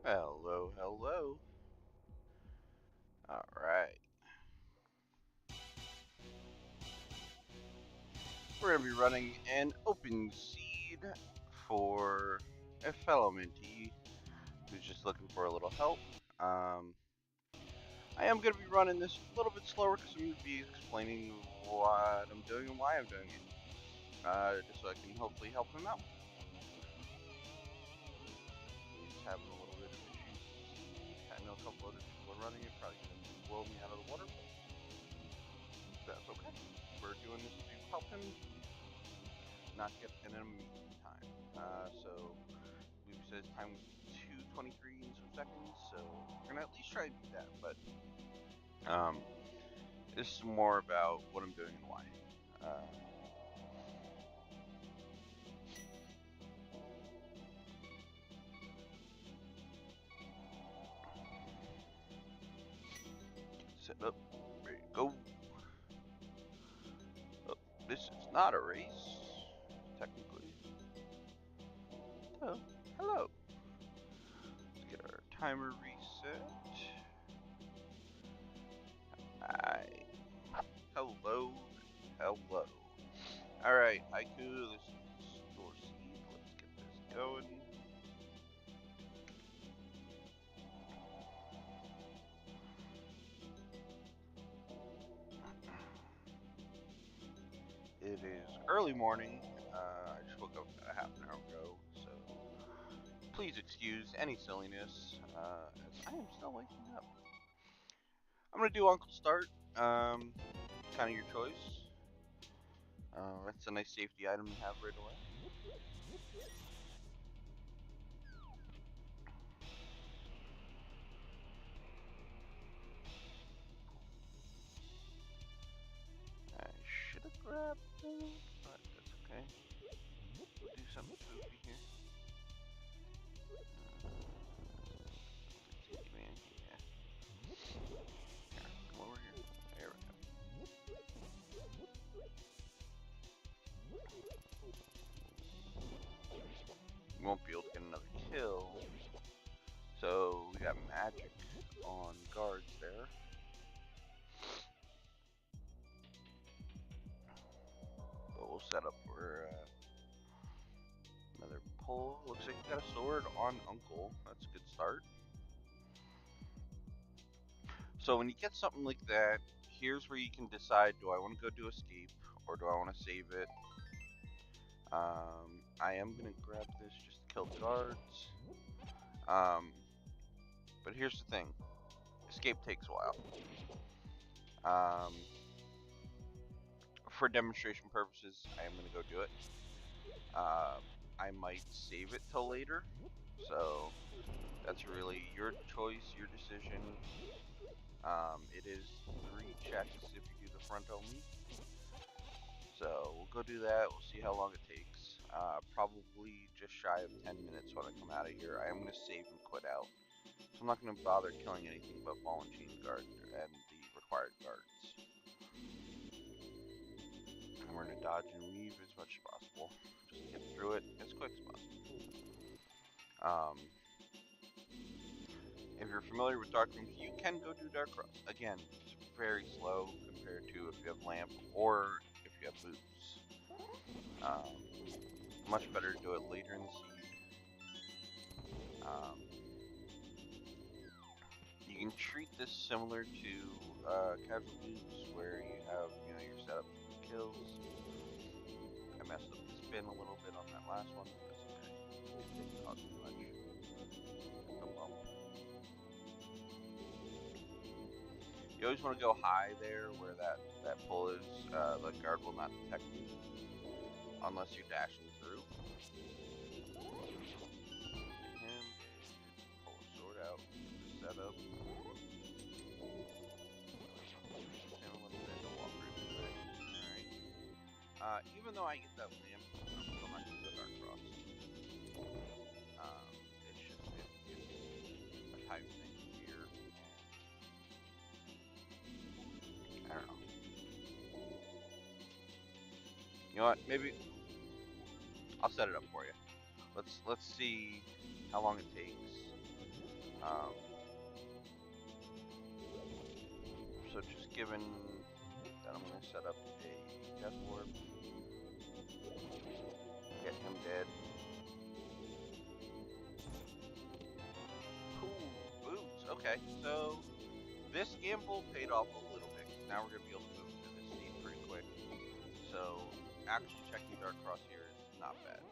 Hello, hello. All right. We're going to be running an open seed for a fellow mentee who's just looking for a little help. I am going to be running this a little bit slower because I'm going to be explaining what I'm doing and why I'm doing it, just so I can hopefully help him out. He's having a little bit of issues. I know a couple other people are running it, probably going to blow me out of the water, but that's okay. We're doing this to help him not get in a meeting time. So we said time was 2:23 and some seconds, so we're gonna at least try to beat that. But um, this is more about what I'm doing and why. Uh, Set up, ready to go. Oh, this is not a race, technically. Oh, hello. Let's get our timer reset. Hi. Hello. Hello. All right, Haiku. This is your seed. Let's get this going. It is early morning. I just woke up about a half an hour ago, so please excuse any silliness, as I am still waking up. I'm gonna do Uncle Start. Kind of your choice. That's a nice safety item to have right away. I should have grabbed it, but that's okay. We'll do something goofy here. Let's see, man. Yeah. Here, come over here. There we go. We won't be able to get another kill. So we got magic on guards there. But we'll set up for another pull. Looks like we got a sword on Uncle. That's a good start. So when you get something like that, here's where you can decide: do I want to go do escape or do I want to save it? I am gonna grab this just to kill the guards. Um, but here's the thing: escape takes a while. Um, for demonstration purposes, I am gonna go do it. I might save it till later. So that's really your choice, your decision. It is 3 checks if you do the front only. So we'll go do that. We'll see how long it takes. Probably just shy of 10 minutes when I come out of here. I am going to save and quit out. So I'm not going to bother killing anything but ball and chain guard and the required guards. And we're going to dodge and weave as much as possible. Just get through it as quick as possible. If you're familiar with Dark Rooms, you can go do Dark Cross. Again, it's very slow compared to if you have Lamp or if you have Boots. Much better to do it later in the seed. You can treat this similar to casual Boots, where you have your setup for kills. I messed up the spin a little bit on that last one, but that's okay. It didn't cause too much. No bump. You always want to go high there where that pull is. The guard will not detect you unless you're dashing through. Hit him. Pull a sword out. Set up. Hit him a little bit. Don't walk right into it. Alright. Even though I get that lamp, I'm still not going to go Dark Cross. It's just a time thing here. I don't know. You know what? Maybe I'll set it up for you. Let's see how long it takes. Um, so just given that I'm going to set up a Death Orb, get him dead. Cool, boots. Okay, so this gamble paid off a little bit. Now we're going to be able to move into this seed pretty quick. So actually checking Dark Cross here is not bad.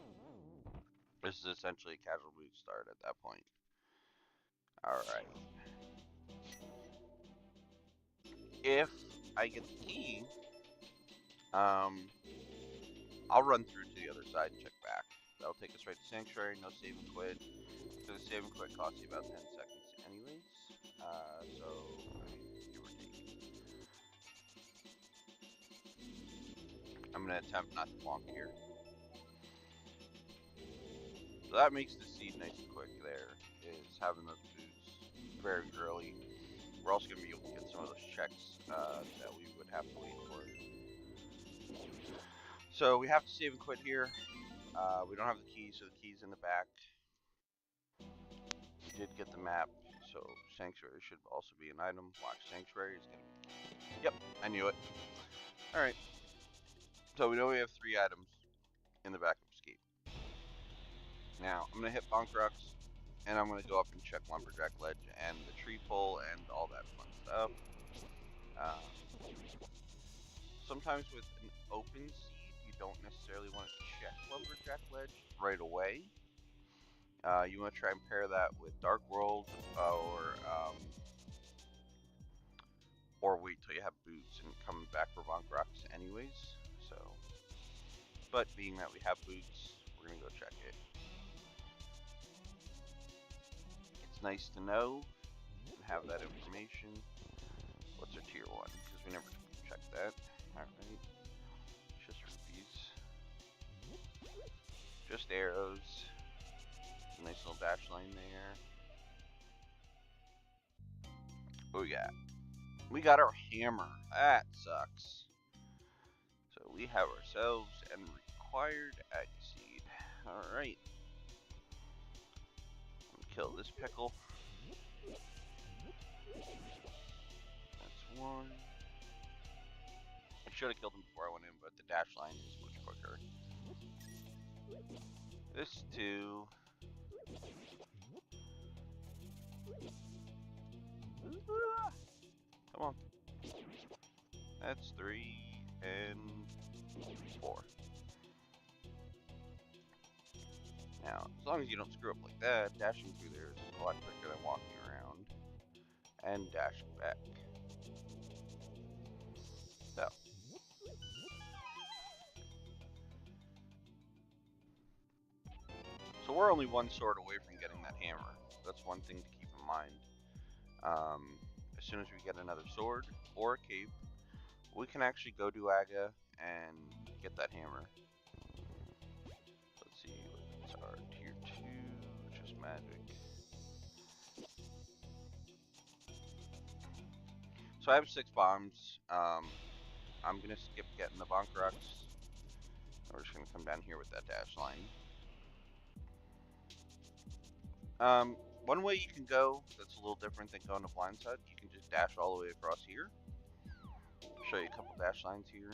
This is essentially a casual boot start at that point. Alright. If I get the key, I'll run through to the other side and check back. That'll take us right to Sanctuary, no save and quit. So the save and quit costs you about 10 seconds anyways. So, give or take. I'm going to attempt not to bonk here. So that makes the seed nice and quick there, is having those boots very early. We're also going to be able to get some of those checks that we would have to wait for. So we have to save and quit here. We don't have the key, so the key's in the back. We did get the map, so Sanctuary should also be an item. Watch, Sanctuary is going to be... Yep, I knew it. Alright. So we know we have 3 items in the back of Escape. Now, I'm going to hit Bonkrux, and I'm going to go up and check Lumberjack Ledge and the tree pole and all that fun stuff. Sometimes with an open seed, you don't necessarily want to check Lumberjack Ledge right away. You want to try and pair that with Dark World, or wait till you have boots and come back for Bonkrux anyways. So, but being that we have boots, we're gonna go check it. It's nice to know and have that information. What's our tier 1? Because we never checked that. Alright. Just rupees. Just arrows. Nice little dash line there. Oh yeah. We got our hammer. That sucks. So we have ourselves an required egg seed. Alright. Kill this pickle. That's 1. I should have killed him before I went in, but the dash line is much quicker. This 2. Come on. That's 3 and 4. Now, as long as you don't screw up like that, dashing through there is a lot quicker than walking around and dashing back. So we're only 1 sword away from getting that hammer. That's one thing to keep in mind. As soon as we get another sword or a cape, we can actually go to Aga and get that hammer. Let's see, what's our tier 2, just magic. So I have 6 bombs. I'm going to skip getting the Bonkrux. We're just going to come down here with that dash line. One way you can go that's a little different than going to blindside, you can just dash all the way across here. I'll show you a couple dash lines here.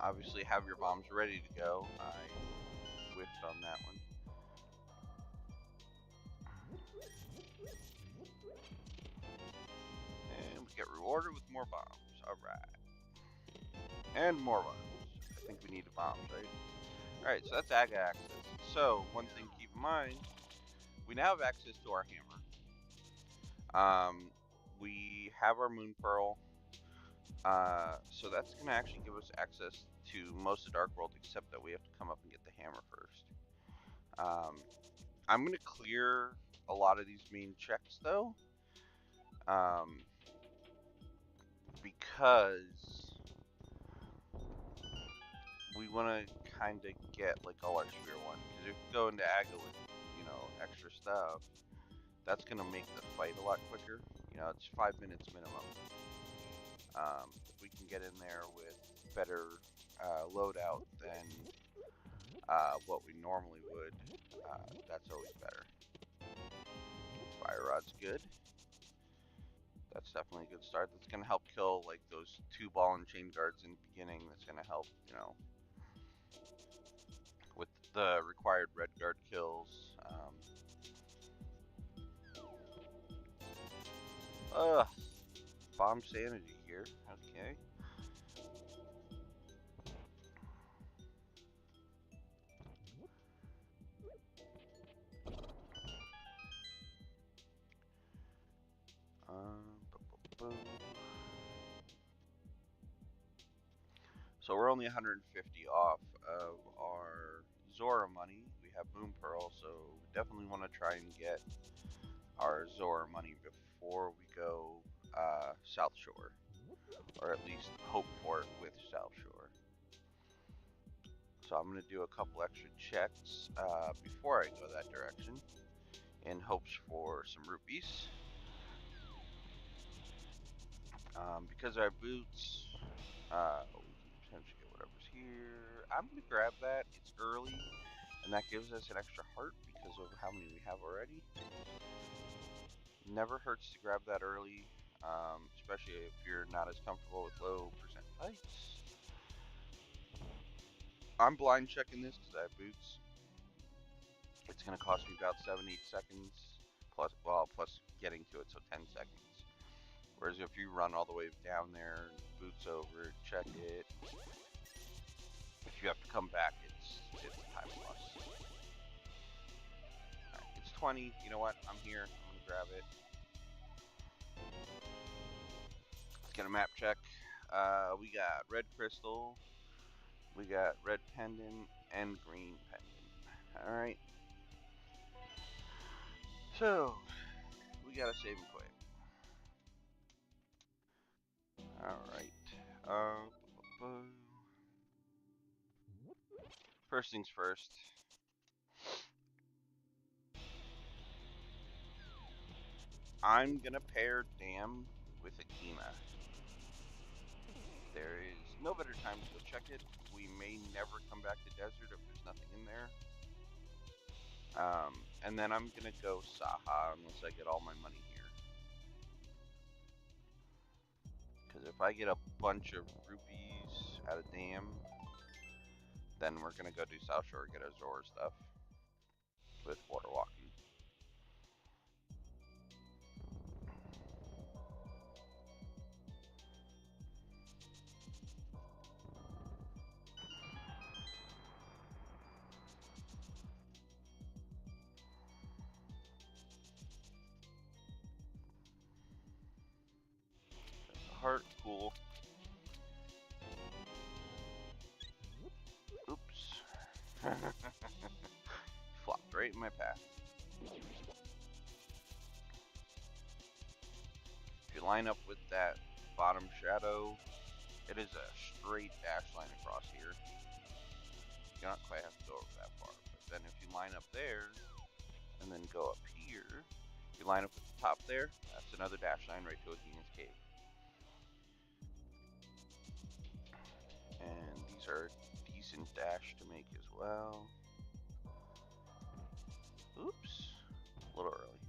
Obviously have your bombs ready to go. I whiffed on that one. And we get rewarded with more bombs. Alright. And more bombs. I think we need bombs, right? Alright, so that's Aga access. So, one thing to keep in mind, we now have access to our hammer. We have our Moon Pearl. So that's going to actually give us access to most of Dark World, except that we have to come up and get the hammer first. I'm going to clear a lot of these main checks, though. Because we want to kind of get like all our Sphere 1. Because if we go into Aga with, extra stuff, that's going to make the fight a lot quicker. It's 5 minutes minimum. If we can get in there with better loadout, then what we normally would, that's always better. Fire Rod's good. That's definitely a good start. That's going to help kill like those 2 ball and chain guards in the beginning. That's going to help, you know, with the required red guard kills. Bomb sanity here. Okay. So we're only 150 off of our Zora money. We have Moon Pearl, so we definitely want to try and get our Zora money before we go South Shore, or at least hope for it with South Shore. So I'm going to do a couple extra checks before I go that direction in hopes for some rupees. Because our boots, we can potentially get whatever's here. I'm going to grab that. It's early, and that gives us an extra heart because of how many we have already. Never hurts to grab that early, especially if you're not as comfortable with low percent fights. I'm blind checking this because I have boots. It's going to cost me about 7-8 seconds, plus getting to it, so 10 seconds. Whereas if you run all the way down there, boots over, check it, if you have to come back, it's time loss. Alright, it's 20. You know what? I'm here. I'm going to grab it. Let's get a map check. We got red crystal, we got red pendant, and green pendant. Alright. So, we got to save and quit. Alright. First things first. I'm gonna pair Dam with Akina. There is no better time to go check it. We may never come back to Desert if there's nothing in there. And then I'm gonna go Saha unless I get all my money here. Because if I get a bunch of rupees out of Dam, then we're gonna go do South Shore, get our Zora stuff with water walking. Heart, cool. Oops. Flopped right in my path. If you line up with that bottom shadow, it is a straight dash line across here. You don't quite have to go over that far. But then if you line up there, and then go up here, you line up with the top there, that's another dash line right to Akina's cave. And these are a decent dash to make as well. Oops, a little early.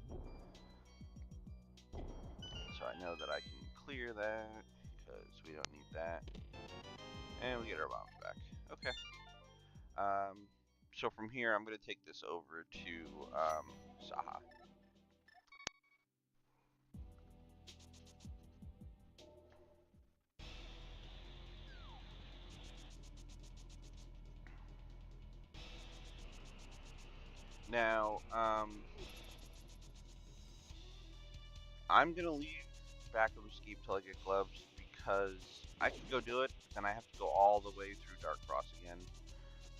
So I know that I can clear that, because we don't need that. And we get our bombs back. Okay. So from here, I'm going to take this over to Saha. Now, I'm going to leave back of Escape till I get gloves, because I could go do it, but then I have to go all the way through Dark Cross again,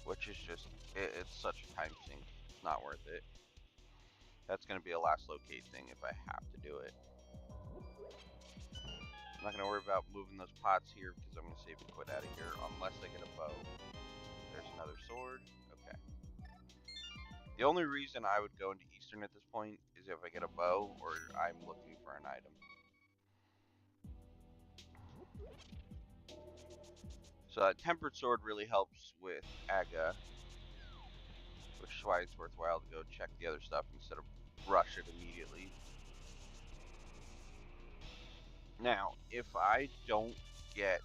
which is just, it's such a time sink. It's not worth it. That's going to be a last locate thing if I have to do it. I'm not going to worry about moving those pots here, because I'm going to save and quit out of here, unless I get a bow. There's another sword. Okay. The only reason I would go into Eastern at this point is if I get a bow, or I'm looking for an item. So that Tempered Sword really helps with Aga. which is why it's worthwhile to go check the other stuff instead of rush it immediately. Now, if I don't get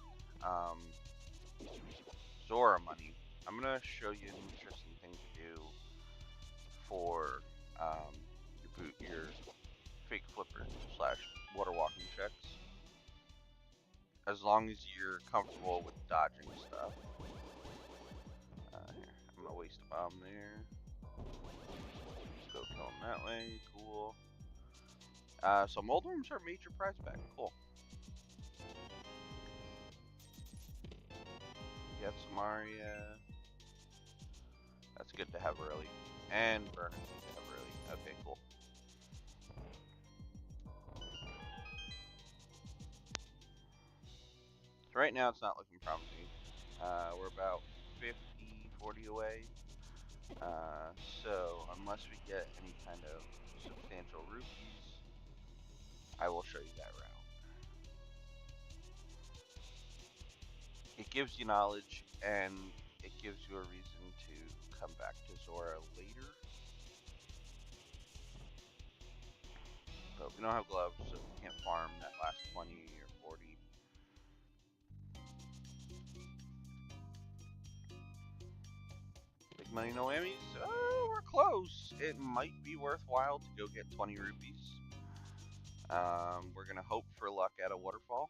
Zora money, I'm gonna show you an interesting thing to do for your fake flipper / water walking checks. As long as you're comfortable with dodging stuff. Here, I'm gonna waste a bomb there. Let's go kill him that way. Cool. So Moldworms are major prize back. Cool. You got Samaria. That's good to have early. And Burner good to have early. Okay, cool. So right now it's not looking promising. We're about 40 away. So unless we get any kind of substantial rupees, I will show you that route. It gives you knowledge, and it gives you a reason to come back to Zora later. But we don't have gloves, so we can't farm that last 20 or 40. Big money, no whammies? Oh, we're close. It might be worthwhile to go get 20 rupees. We're going to hope for luck at a waterfall.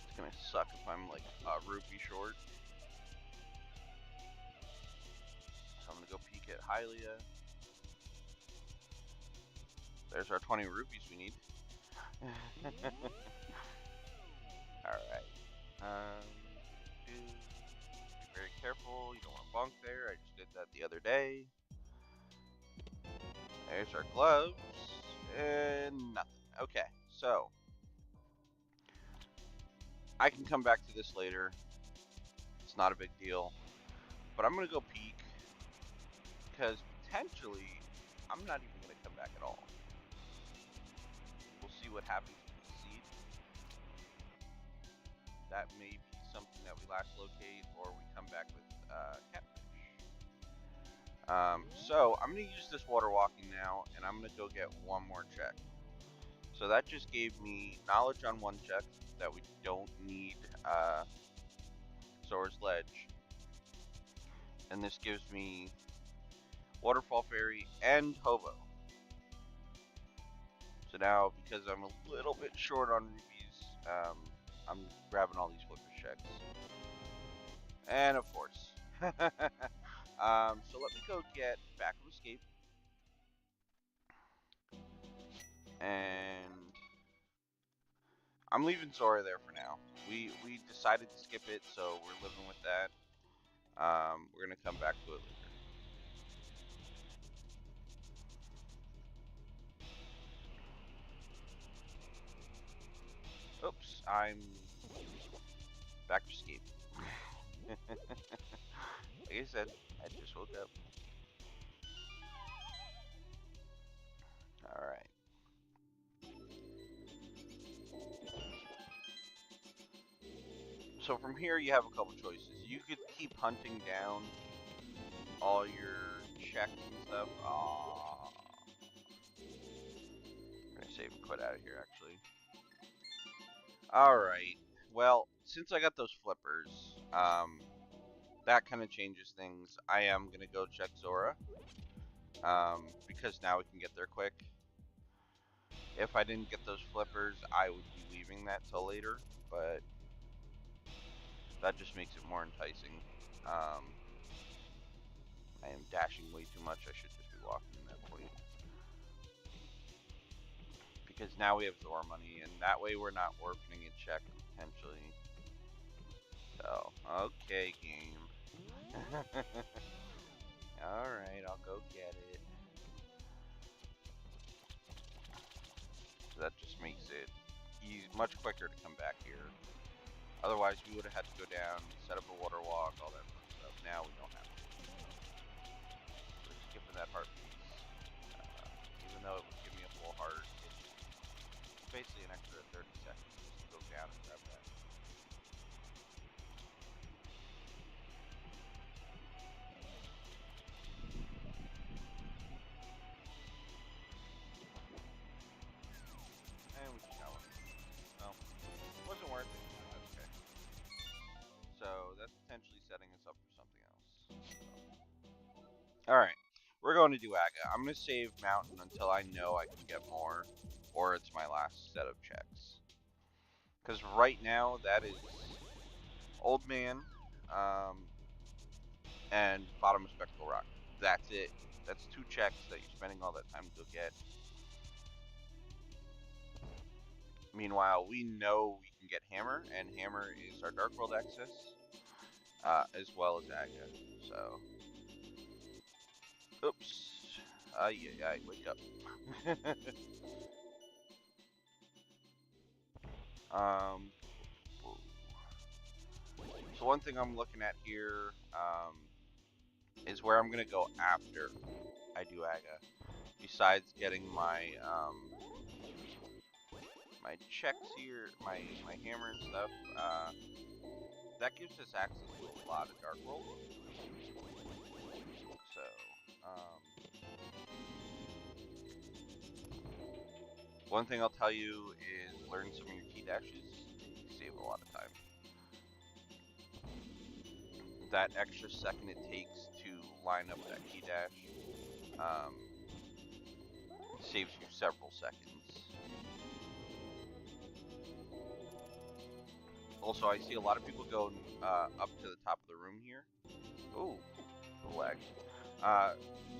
It's going to suck if I'm like a rupee short. So I'm going to go peek at Hylia. There's our 20 rupees we need. Alright. Be very careful. You don't want to bonk there. I just did that the other day. There's our gloves. And nothing. Okay, so I can come back to this later. It's not a big deal. But I'm going to go peek. Because potentially, I'm not even going to come back at all. We'll see what happens with the seed. That may be something that we last locate, or we come back with catfish. So I'm going to use this water walking now, and I'm going to go get one more check. So that just gave me knowledge on one check that we don't need Zora's Ledge. And this gives me Waterfall Fairy and Hobo. So now, because I'm a little bit short on rupees, I'm grabbing all these flipper checks. And of course. So let me go get Back of Escape. And I'm leaving Zora there for now. We decided to skip it, so we're living with that. We're going to come back to it later. Oops, I'm Back of Escape. Like I said, I just woke up. Alright. So from here you have a couple choices. You could keep hunting down all your checks and stuff. Aww. I'm gonna save and quit out of here actually. Alright. Well, since I got those flippers, that kind of changes things. I am gonna go check Zora. Because now we can get there quick. If I didn't get those flippers, I would be leaving that till later, but that just makes it more enticing. I am dashing way too much. I should just be walking at that point. Because now we have Zora money, and that way we're not orphaning a check, potentially. So, okay, game. Alright, I'll go get it. So that just makes it much quicker to come back here. Otherwise, we would have had to go down, set up a water walk, all that fun stuff. Now we don't have to. We're skipping that heart piece. Even though it would give me a full heart, Alright, we're going to do Aga. I'm going to save Mountain until I know I can get more, or it's my last set of checks. Because right now, that is Old Man and Bottom of Spectral Rock. That's it. That's 2 checks that you're spending all that time to go get. Meanwhile, we know we can get Hammer, and Hammer is our Dark World access, as well as Aga. So, oops. Yeah, wake up. um, so one thing I'm looking at here is where I'm gonna go after I do Aga. Besides getting my checks here, my hammer and stuff, that gives us access to a lot of Dark World. So, one thing I'll tell you is learn some of your key dashes. You save a lot of time. That extra second it takes to line up that key dash saves you several seconds. Also, I see a lot of people go up to the top of the room here. Ooh, the lag.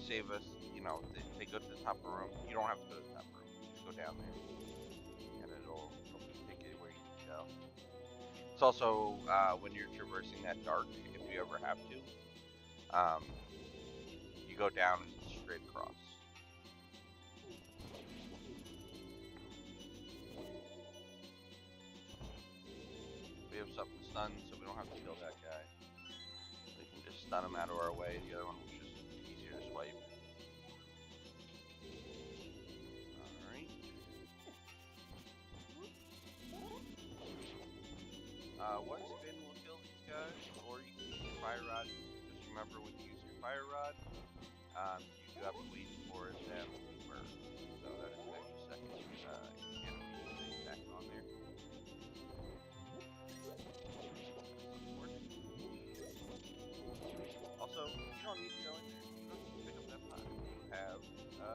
Save us, they go to the top of the room. You don't have to go to the top of the room. You just go down there, and it'll take you where you need to go. It's also, when you're traversing that dark, if you ever have to, you go down and straight across. We have something stunned, so we don't have to kill that guy. We can just stun him out of our way. The other one was just easier to swipe. Alright. One spin will kill these guys, or you can use your fire rod. Just remember when you use your fire rod, you do have to wait for them to burn. So that is an extra second animation back on there. Also, you don't need to go in there. You don't need to pick up that pot. You have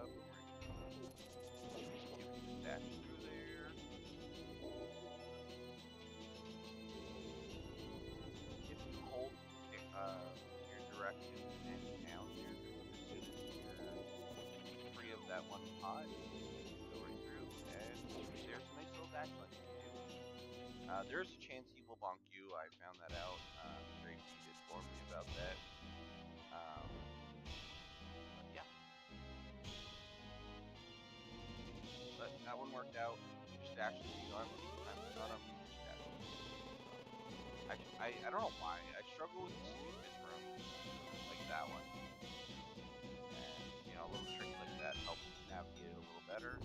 boomerang. You can just dash through there. If you hold your direction and down there, as soon as you're free of that one pot, go right through, and there's a nice little dash like you do. There's a chance he will bonk you. I found that out. Great did inform me about that. Yeah. But that one worked out. You just dash to the arm. I'm not on just dash. I don't know why. I struggle with the stupid room like that one. And, little tricks like that help navigate a little better.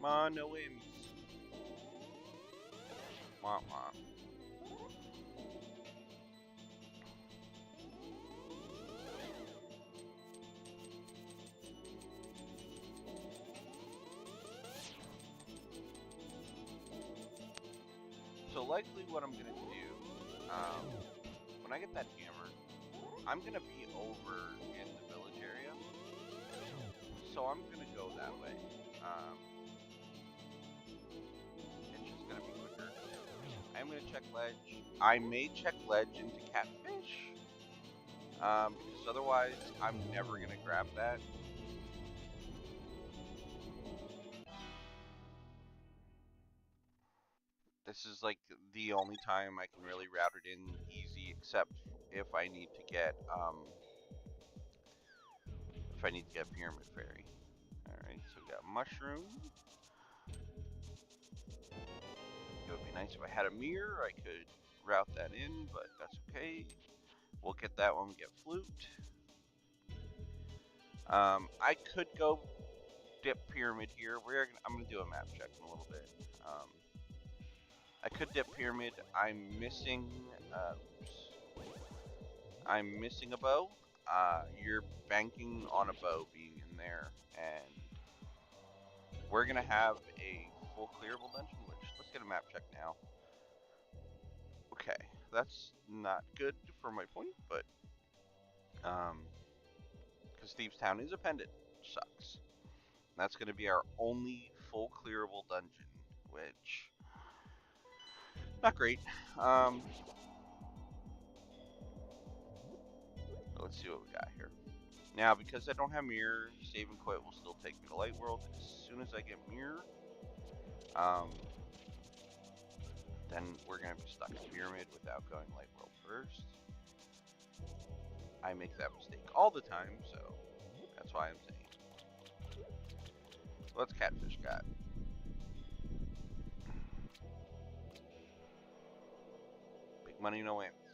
Come on, no whammies. Womp womp. So likely what I'm gonna do, when I get that hammer, I'm gonna be over in the village area. So I'm gonna go that way. It's just gonna be quicker. I'm gonna check ledge. I may check ledge into catfish. Because otherwise I'm never gonna grab that. This is like the only time I can really route it in easy, except if I need to get Pyramid Fairy. Alright, so we got Mushroom. It would be nice if I had a mirror, I could route that in, but that's okay. We'll get that when we get Flute. I could go dip Pyramid here. I'm going to do a map check in a little bit. I could dip Pyramid. I'm missing a bow. you're banking on a bow being in there, and we're gonna have a full clearable dungeon. Which, let's get a map check now. Okay, that's not good for my point, but because Thieves Town is a pendant, sucks. That's gonna be our only full clearable dungeon, which not great. Let's see what we got here. Now, because I don't have mirror, save and quit will still take me to Light World. As soon as I get mirror, then we're gonna be stuck in Pyramid without going Light World first. I make that mistake all the time, so that's why I'm saying. So what's Catfish got? Big money, no whammies.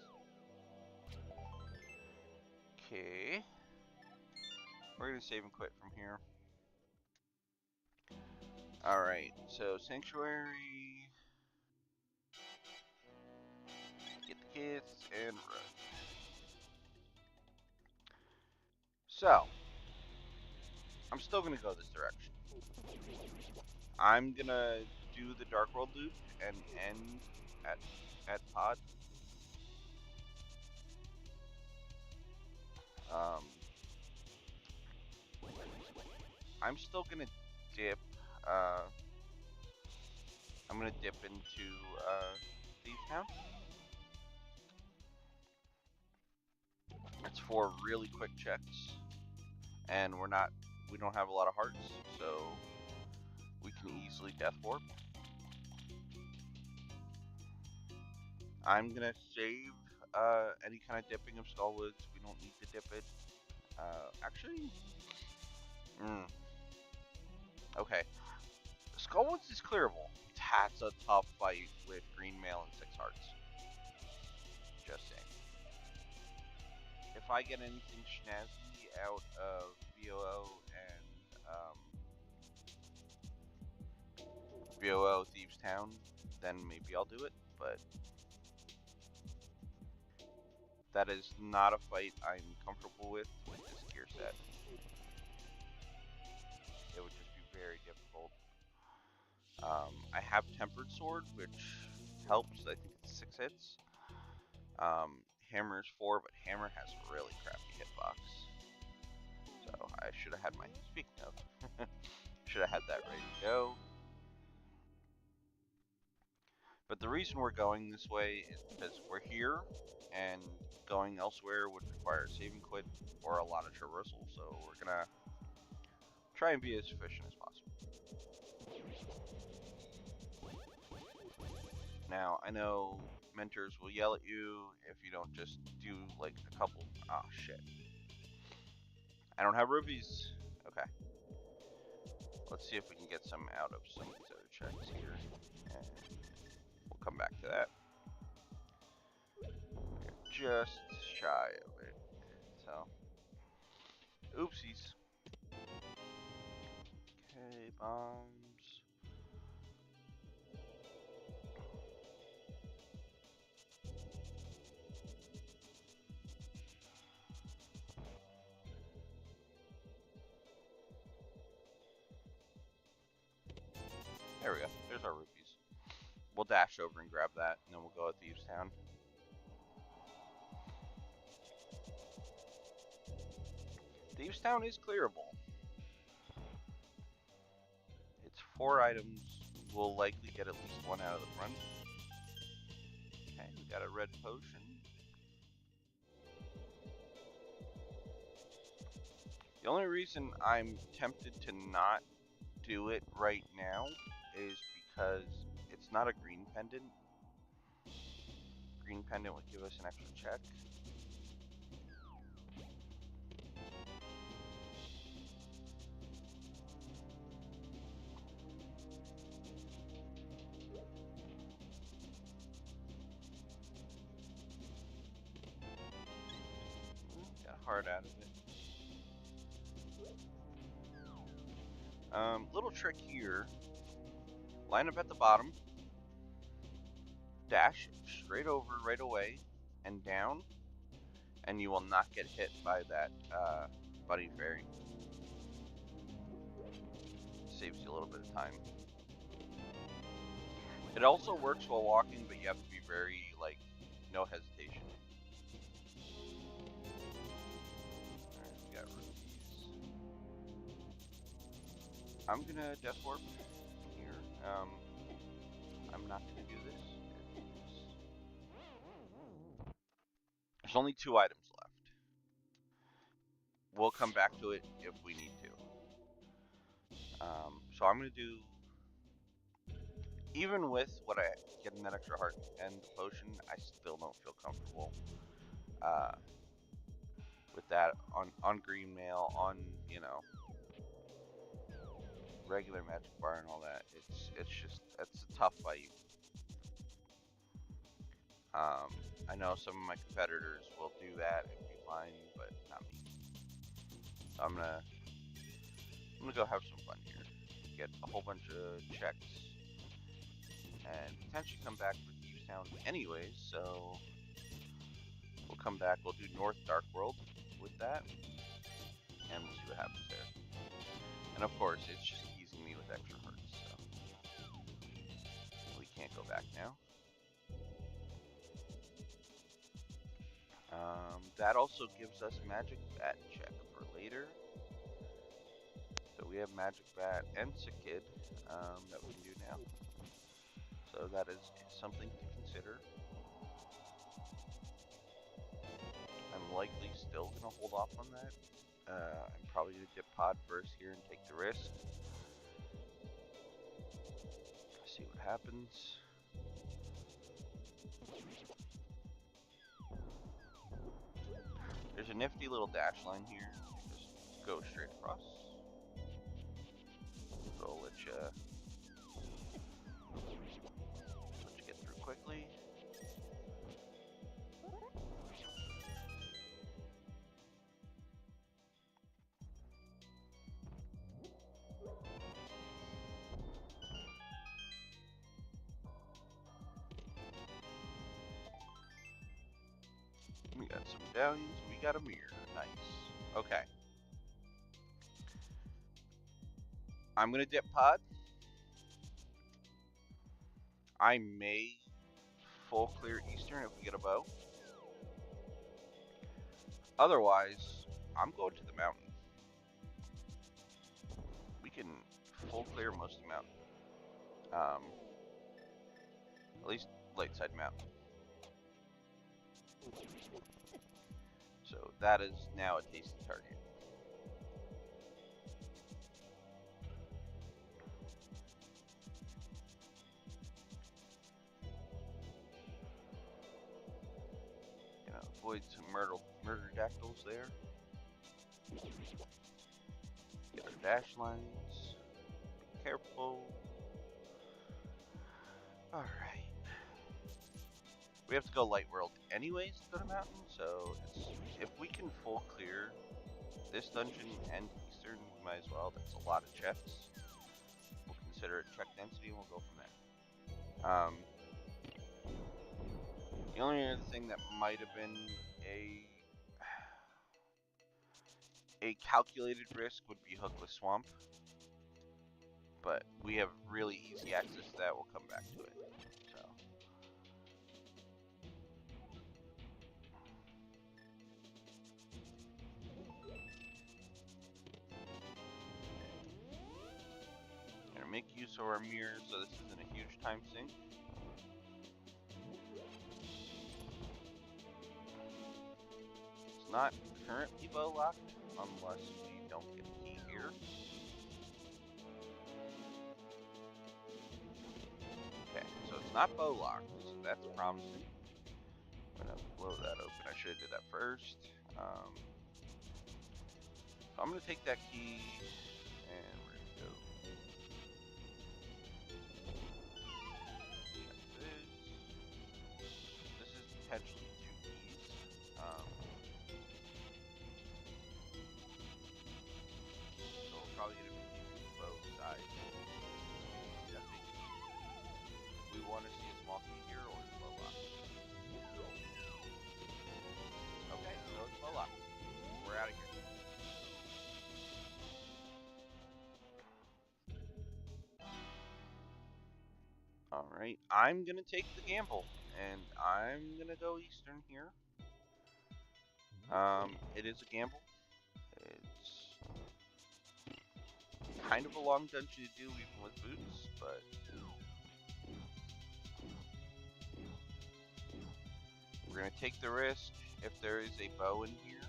Okay. We're gonna save and quit from here. Alright, so Sanctuary. Get the kids and run. So, I'm still gonna go this direction. I'm gonna do the Dark World loop and end at Pod. I'm still gonna dip. I'm gonna dip into Thieves Town. It's 4 really quick checks, and we don't have a lot of hearts, so we can easily death warp. I'm gonna save any kind of dipping of Skullwoods. We don't need to dip it. Actually, okay. Skullwoods is clearable. That's a tough fight with green mail and 6 hearts. Just saying. If I get anything snazzy out of VOO and VOO Thieves Town, then maybe I'll do it, but that is not a fight I'm comfortable with this gear set. It would just be very difficult. I have Tempered Sword, which helps. I think it's 6 hits. Hammer is 4, but Hammer has a really crappy hitbox. So I should have had my, speaking of, should have had that ready to go. But the reason we're going this way is because we're here, and going elsewhere would require save and quit or a lot of traversal, so we're gonna try and be as efficient as possible. Now, I know mentors will yell at you if you don't just do like a couple. Oh shit. I don't have rupees. Okay. Let's see if we can get some out of some of these other checks here. And we'll come back to that. We're just shy of it. So. Oopsies. Okay, bombs. There we go. There's our rupees. We'll dash over and grab that, and then we'll go at Thieves Town. Thieves Town is clearable. It's 4 items. We'll likely get at least 1 out of the front. Okay, we got a red potion. The only reason I'm tempted to not do it right now is because it's not a green pendant. Green pendant would give us an extra check. Got a heart out of it. Little trick here. Line up at the bottom. Dash straight over right away and down. and you will not get hit by that bunny fairy. Saves you a little bit of time. It also works while walking, but you have to be very, like, no hesitation. Alright, we got rookies. I'm gonna Death Warp here. I'm not gonna do this. There's only 2 items left. We'll come back to it if we need to. So I'm gonna do, even with what I getting that extra heart and the potion, I still don't feel comfortable with that on green mail, on, you know, regular magic bar and all that. It's just, it's a tough fight. I know some of my competitors will do that and be fine, but not me. So I'm gonna go have some fun here. Get a whole bunch of checks and potentially come back with U-Town anyways, so we'll come back, we'll do North Dark World with that, and we'll see what happens there. And of course, it's just easing me with extra hearts, so we can't go back now. That also gives us Magic Bat check for later. So we have Magic Bat and Sick-Kid that we can do now. So that is something to consider. I'm likely still going to hold off on that. I'm probably going to dip Pod first here and take the risk. See what happens. There's a nifty little dash line here. Just go straight across. It'll let you get through quickly. We got some medallions. We got a mirror. Nice. Okay. I'm gonna dip Pod. I may full clear Eastern if we get a bow. Otherwise, I'm going to the mountain. We can full clear most of the mountain. At least Lakeside Mountain. So that is now a tasty target. Gonna avoid some murder dactyls there. Get our dash lines. Be careful. Alright. We have to go Light World anyways to go to Mountain, so if we can full clear this dungeon and Eastern, we might as well. That's a lot of checks. We'll consider it check density and we'll go from there. The only other thing that might have been a calculated risk would be Hookless Swamp, but we have really easy access to that. We'll come back to it. So. Gonna make use of our mirrors so this isn't a huge time sink. It's not currently bow locked unless we don't get a key here. Okay, so it's not bow locked, so that's promising. I'm gonna blow that open. I should have did that first. So I'm gonna take that key and we're gonna go. Check this. This is potentially 2 keys. So we're probably gonna be keeping both sides. We want to see a small key here or is low lock? Okay, So it's low luck. We're out of here. Alright, I'm gonna take the gamble, and I'm gonna go Eastern here. It is a gamble. It's kind of a long dungeon to do even with boots, but we're gonna take the risk. If there is a bow in here,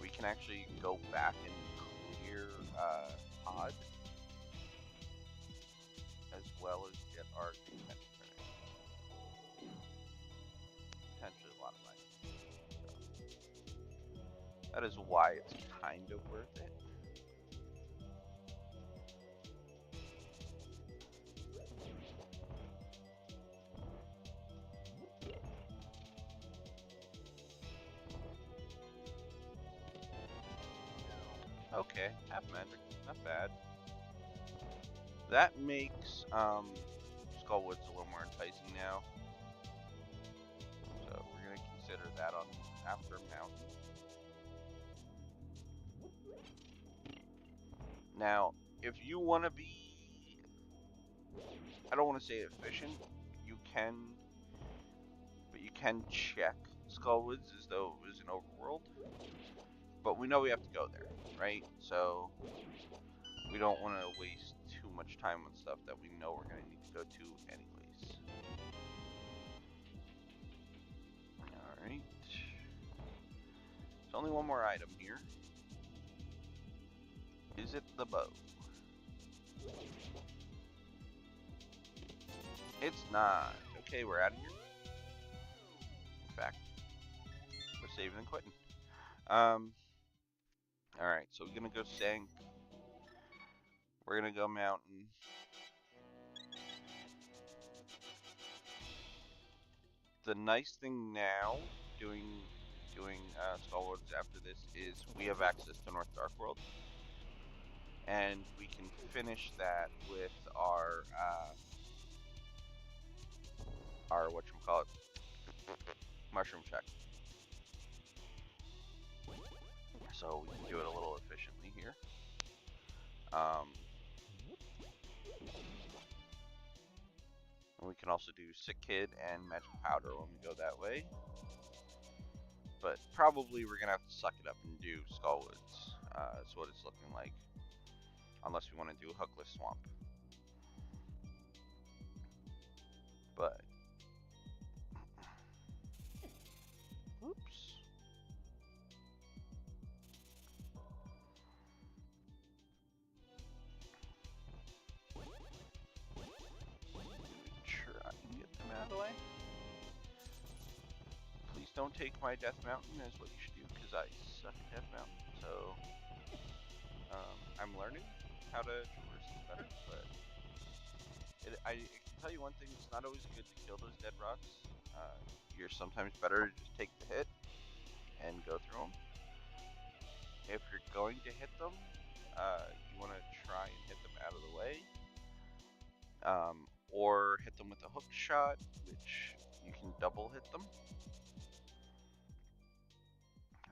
we can actually go back and clear Pod, as well as get our defense finished. Potentially a lot of money. So that is why it's kind of worth it. Okay, half magic, not bad. That makes Skullwoods a little more enticing now. So we're gonna consider that on after Mountain. Now, if you want to be, I don't want to say efficient, you can, but you can check Skullwoods as though it was an overworld. But we know we have to go there, right? So we don't want to waste too much time on stuff that we know we're going to need to go to anyways. Alright. There's only one more item here. Is it the bow? It's not. Okay, we're out of here. In fact, we're saving and quitting. Alright, so we're gonna go Sank. We're gonna go Mountain. The nice thing now, doing Skullwoods after this, is we have access to North Dark World. And we can finish that with our whatchamacallit, mushroom check. So we can do it a little efficiently here. And we can also do Sick Kid and Magic Powder when we go that way. But probably we're gonna have to suck it up and do Skullwoods. That's what it's looking like. Unless we want to do Hookless Swamp. But oops. Try and get them out of the way. Please don't take my Death Mountain as what you should do, because I suck at Death Mountain. So I'm learning how to traverse this better, but I can tell you one thing, it's not always good to kill those dead rocks. You're sometimes better to just take the hit and go through them. If you're going to hit them, you want to try and hit them out of the way. Or hit them with a hook shot, which you can double hit them.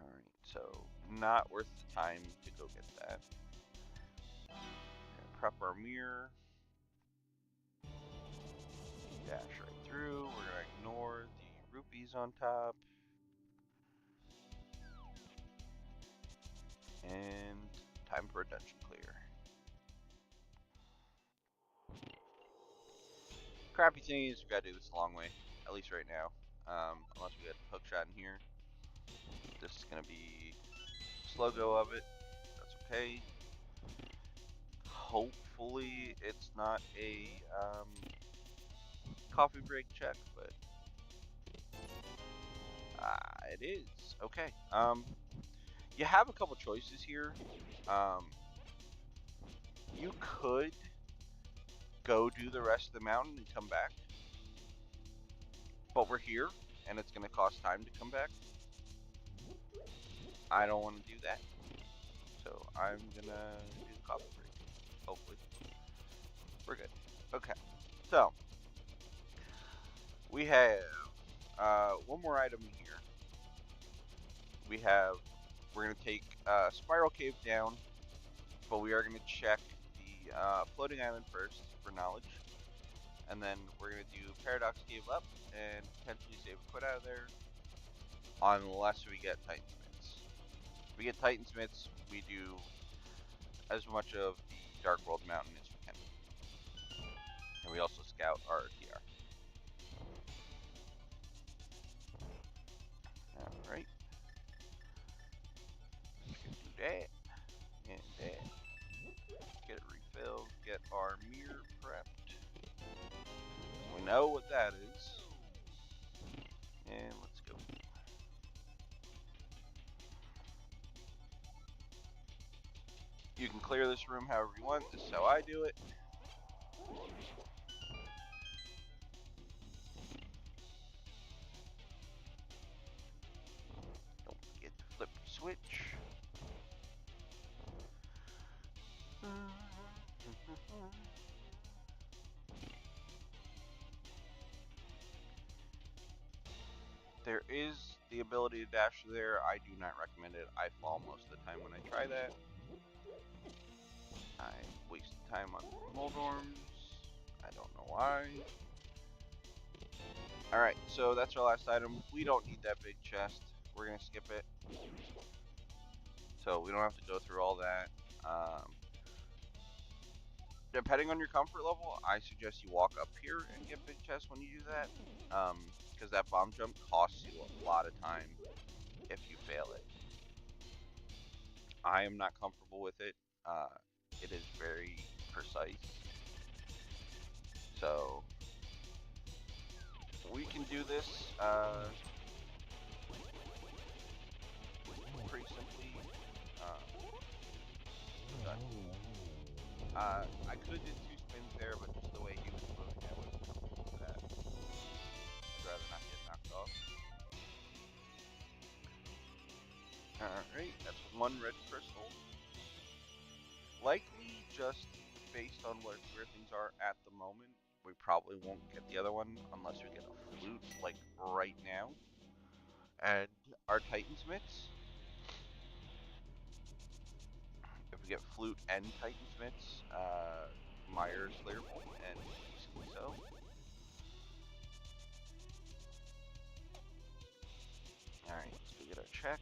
Alright, so not worth the time to go get that. Prep our mirror. Dash right through. We're going to ignore the rupees on top. And time for a dungeon clear. Crappy thing is we gotta do this a long way, at least right now. Unless we get a hook shot in here. This is gonna be slow go of it. That's okay. Hopefully it's not a coffee break check, but it is. Okay. You have a couple choices here. You could go do the rest of the mountain and come back, but we're here and it's going to cost time to come back. I don't want to do that, so I'm gonna do the coffee break. Hopefully we're good. Okay, so we have one more item here. we're gonna take Spiral Cave down, but we are gonna check the floating island first for knowledge, and then we're gonna do Paradox Cave up and potentially save a quit out of there, unless we get Titansmiths. If we get Titansmiths, we do as much of the Dark World Mountain as we can, and we also scout our TR. All right, do that and that. Get it refilled. Get our mirror prepped. We know what that is. And let's go. You can clear this room however you want. This is how I do it. Don't forget to flip the switch. There is the ability to dash there. I do not recommend it. I fall most of the time when I try that. I waste time on Moldorms. I don't know why. Alright, so that's our last item. We don't need that big chest. We're going to skip it. So we don't have to go through all that. Depending on your comfort level, I suggest you walk up here and get big chests when you do that. Because that bomb jump costs you a lot of time if you fail it. I am not comfortable with it. It is very precise. So we can do this pretty simply. Done. I could have did 2 spins there, but just the way he was moving, I wasn't comfortable with that. I'd rather not get knocked off. Alright, that's 1 red crystal. Likely just based on where things are at the moment, we probably won't get the other one unless we get a flute, like right now. And our Titansmiths, if we get flute and Titansmiths, Myers clearable, and easily so. Alright, let's go get our check.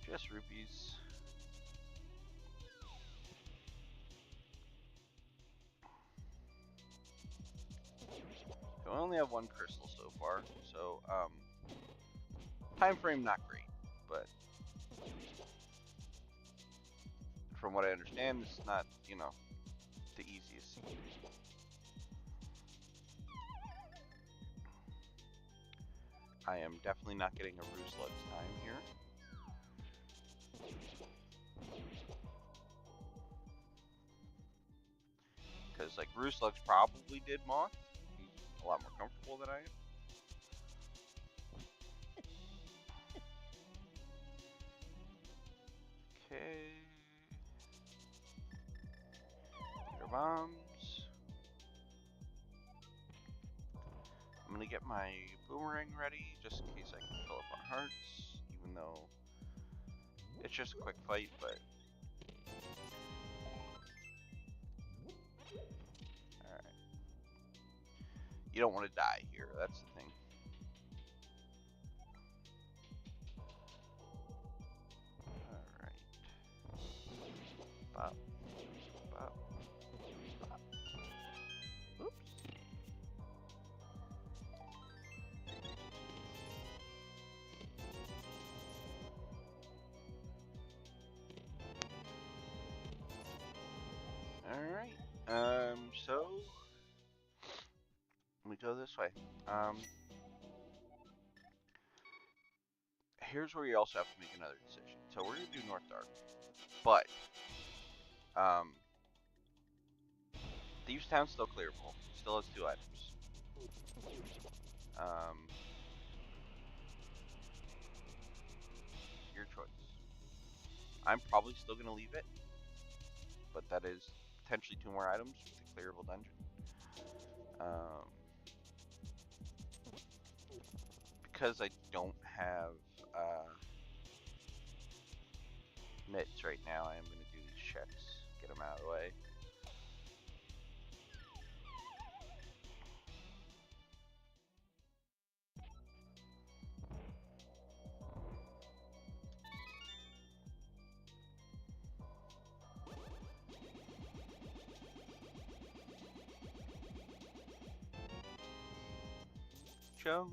Just rupees. So we only have 1 crystal so far, so time frame not great, but from what I understand, this is not, you know, the easiest. I am definitely not getting a Rooslug's time here. Because, like, Rooslug's probably did Moth. He's a lot more comfortable than I am. Okay. Your bombs. I'm gonna get my boomerang ready, just in case I can fill up on hearts, even though it's just a quick fight, but... Alright. You don't want to die here, that's the thing. Alright. Bop. Bop. Bop. Oops. Alright, so let me go this way. Here's where you also have to make another decision. So we're gonna do North Dark, but Thieves Town's still clearable. Still has 2 items. Your choice. I'm probably still gonna leave it, but that is potentially 2 more items with the clearable dungeon. Because I don't have mitts right now. I am going to do these checks, get them out of the way. Junk.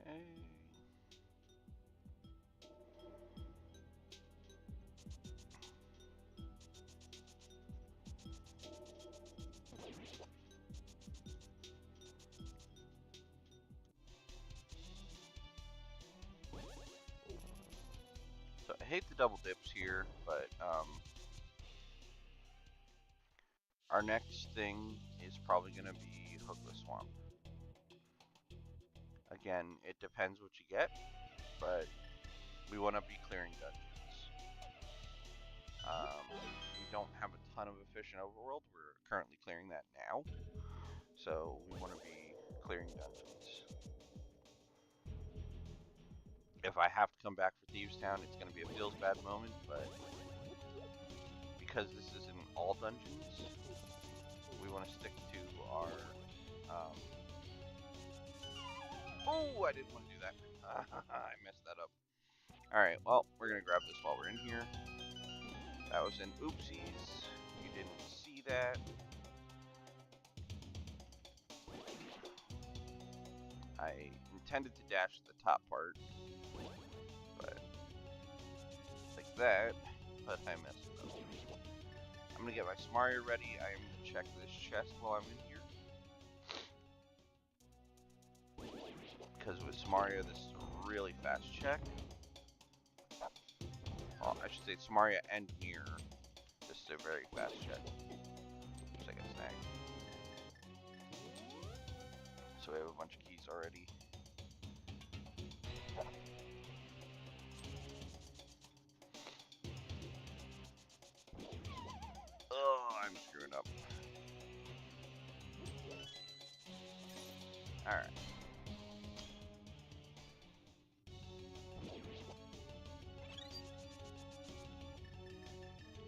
Okay. So I hate the double dips here, but our next thing is probably going to be Hookless Swamp. Again, it depends what you get, but we want to be clearing dungeons. We don't have a ton of efficient overworld. We're currently clearing that now, so we want to be clearing dungeons. If I have to come back for Thieves Town, it's going to be a feels bad moment, but because this isn't all dungeons, we want to stick to our... Oh, I didn't want to do that. I messed that up. Alright, well, we're going to grab this while we're in here. That was an oopsies. You didn't see that. I intended to dash the top part, but like that, but I messed it up. I'm going to get my Smaria ready. I am going to check this chest while I'm in here. Because with Smaria, this is a really fast check. Well, I should say Smaria and Mirror. This is a very fast check. Oops, I got snagged. So we have a bunch of keys already. Oh, I'm screwing up. Alright.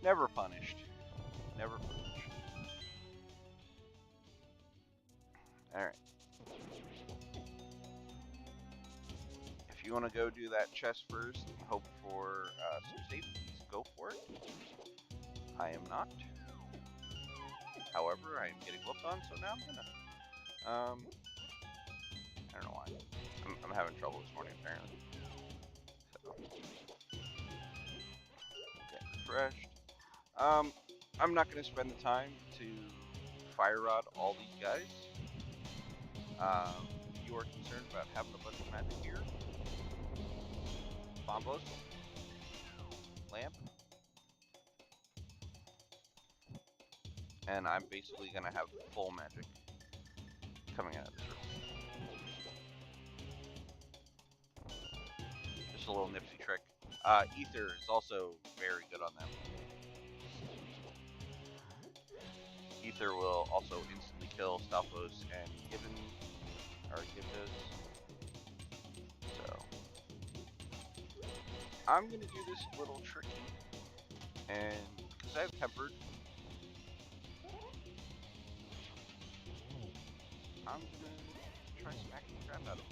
Never punished. Never punished. Alright. If you want to go do that chest first and hope for some safeties, go for it. I am not. However, I am getting whooped on, so now I'm gonna. I don't know why. I'm having trouble this morning, apparently. So, get refreshed. I'm not gonna spend the time to fire rod all these guys. If you are concerned about having a bunch of magic here, Bombos, Lamp, and I'm basically gonna have full magic coming out of this room. Just a little nifty trick. Ether is also very good on them. Ether will also instantly kill Stalfos and Givdos. So I'm gonna do this a little tricky, and because I have Tempered, I'm gonna try smacking the crap out of him.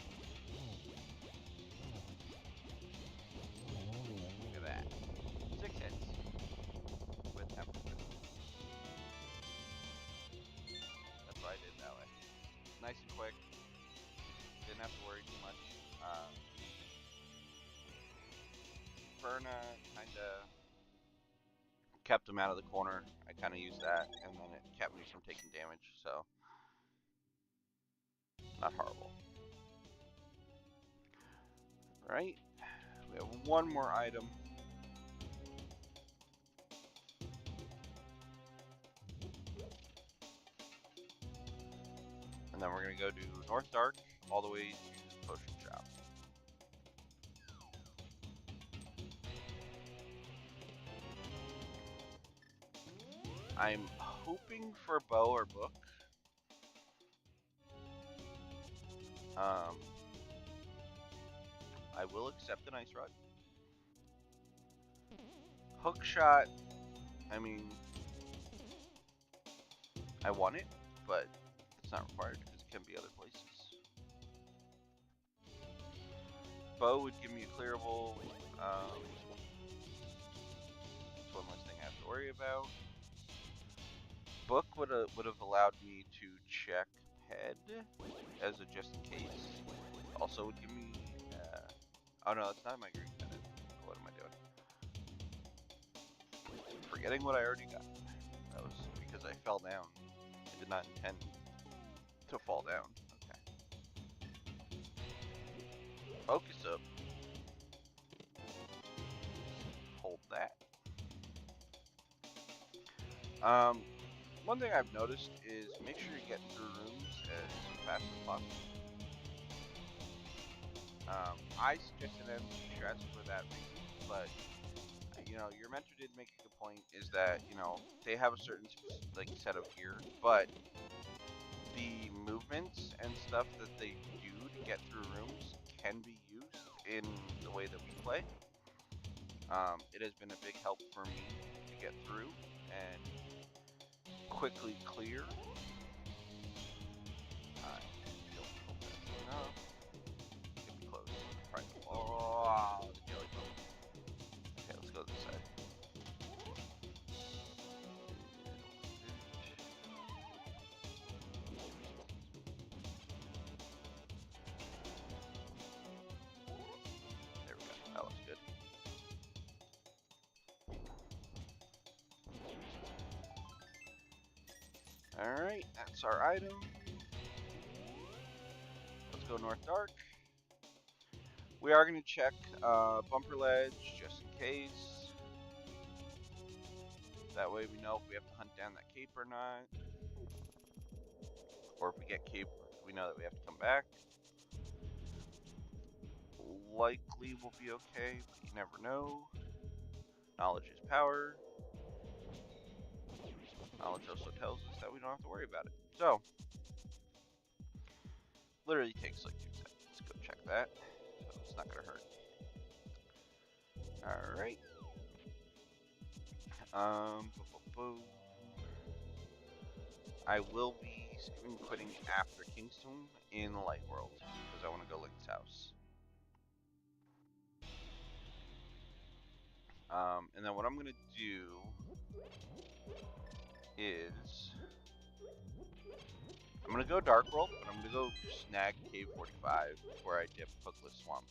Look at that. 6 hits with Tempered. That's why I did it that way. Nice and quick. Didn't have to worry too much. Verna kinda kept him out of the corner. I kinda used that, and then it kept me from taking damage, so not horrible. Right? We have one more item. then we're going to go to North Dark all the way to Potion Shop. I'm hoping for bow or book. I will accept an ice rod. Hook shot, I mean, I want it, but it's not required because it can be other places. Bow would give me a clearable. That's one less thing I have to worry about. Book would have allowed me to check head as a just in case. Also would give me. Oh no, that's not my green pendant. What am I doing? Forgetting what I already got. That was because I fell down. I did not intend to fall down. Okay. Focus up. Hold that. One thing I've noticed is make sure you're getting through rooms as fast as possible. I suggested MC strats for that reason, but you know, your mentor did make a good point. Is that you know they have a certain like set of gear, but the movements and stuff that they do to get through rooms can be used in the way that we play. It has been a big help for me to get through and quickly clear. Get me close. Right. Oh, the jelly bone. Okay, let's go this side. There we go. That looks good. Alright, that's our item. Let's go North Dark. We are going to check Bumper Ledge just in case. That way we know if we have to hunt down that cape or not. Or if we get cape, we know that we have to come back. Likely we'll be okay, but you never know. Knowledge is power. Knowledge also tells us that we don't have to worry about it. So, literally takes like 2 seconds. Let's go check that. So it's not gonna hurt. Alright. I will be quitting after Kingston in Light World because I want to go Link's house. And then what I'm gonna do is I'm gonna go Dark World, but I'm gonna go snag Cave 45 before I dip Hookless Swamp.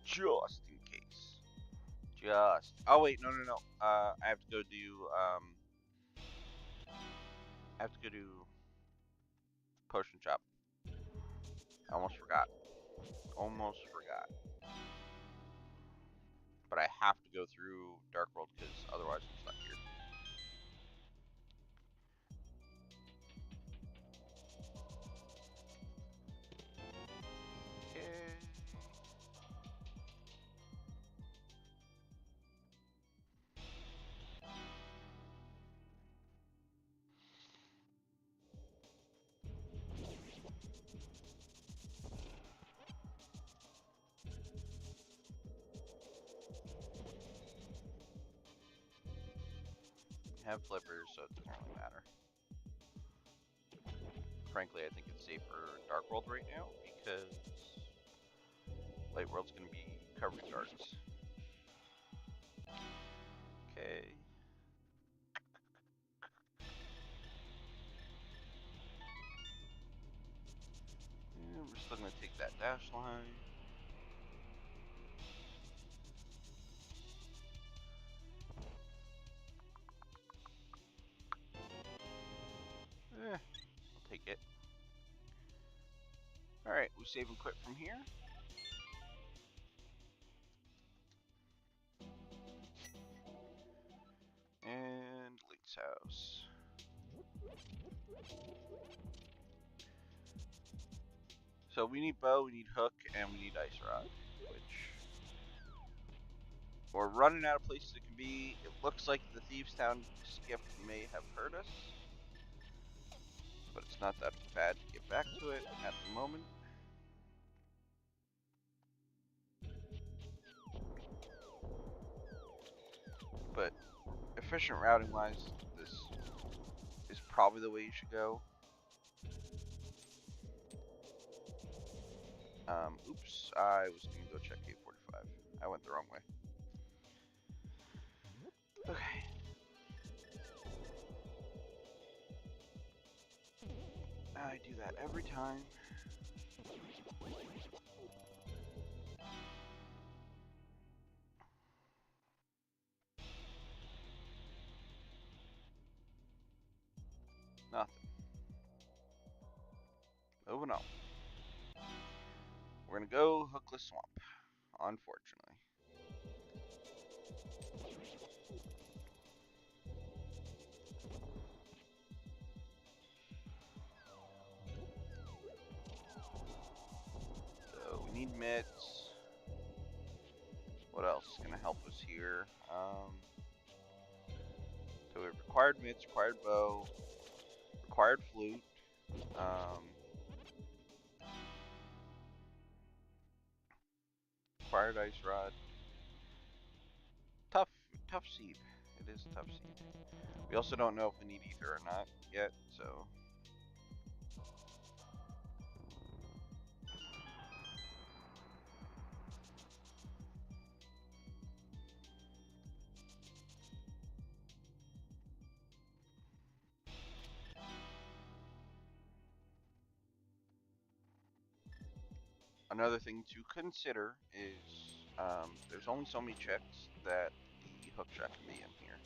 Just in case. Oh wait, no. I have to go do I have to go do Potion Shop. I almost forgot. But I have to go through Dark World because otherwise I'm stuck here. Okay. Have flippers, so it doesn't really matter. Frankly, I think it's safer Dark World right now because Light World's going to be covered darts. Okay. And we're still going to take that dash line. I'll take it. Alright, we save and quit from here. And Link's house. So we need bow, we need hook, and we need ice rod, which we're running out of places it can be. It looks like the Thieves Town skip may have hurt us, but it's not that bad to get back to it at the moment. But efficient routing wise, this is probably the way you should go. Oops, I was gonna go check 845. I went the wrong way. Okay. I do that every time. Nothing. Moving on. We're gonna go Hookless Swamp, unfortunately. So we need mitts. What else is gonna help us here? So we required mitts, required bow, required flute. Required ice rod. Tough seed. It is a tough seed. We also don't know if we need ether or not yet, so. Another thing to consider is there's only so many checks that the hook shot can be in here.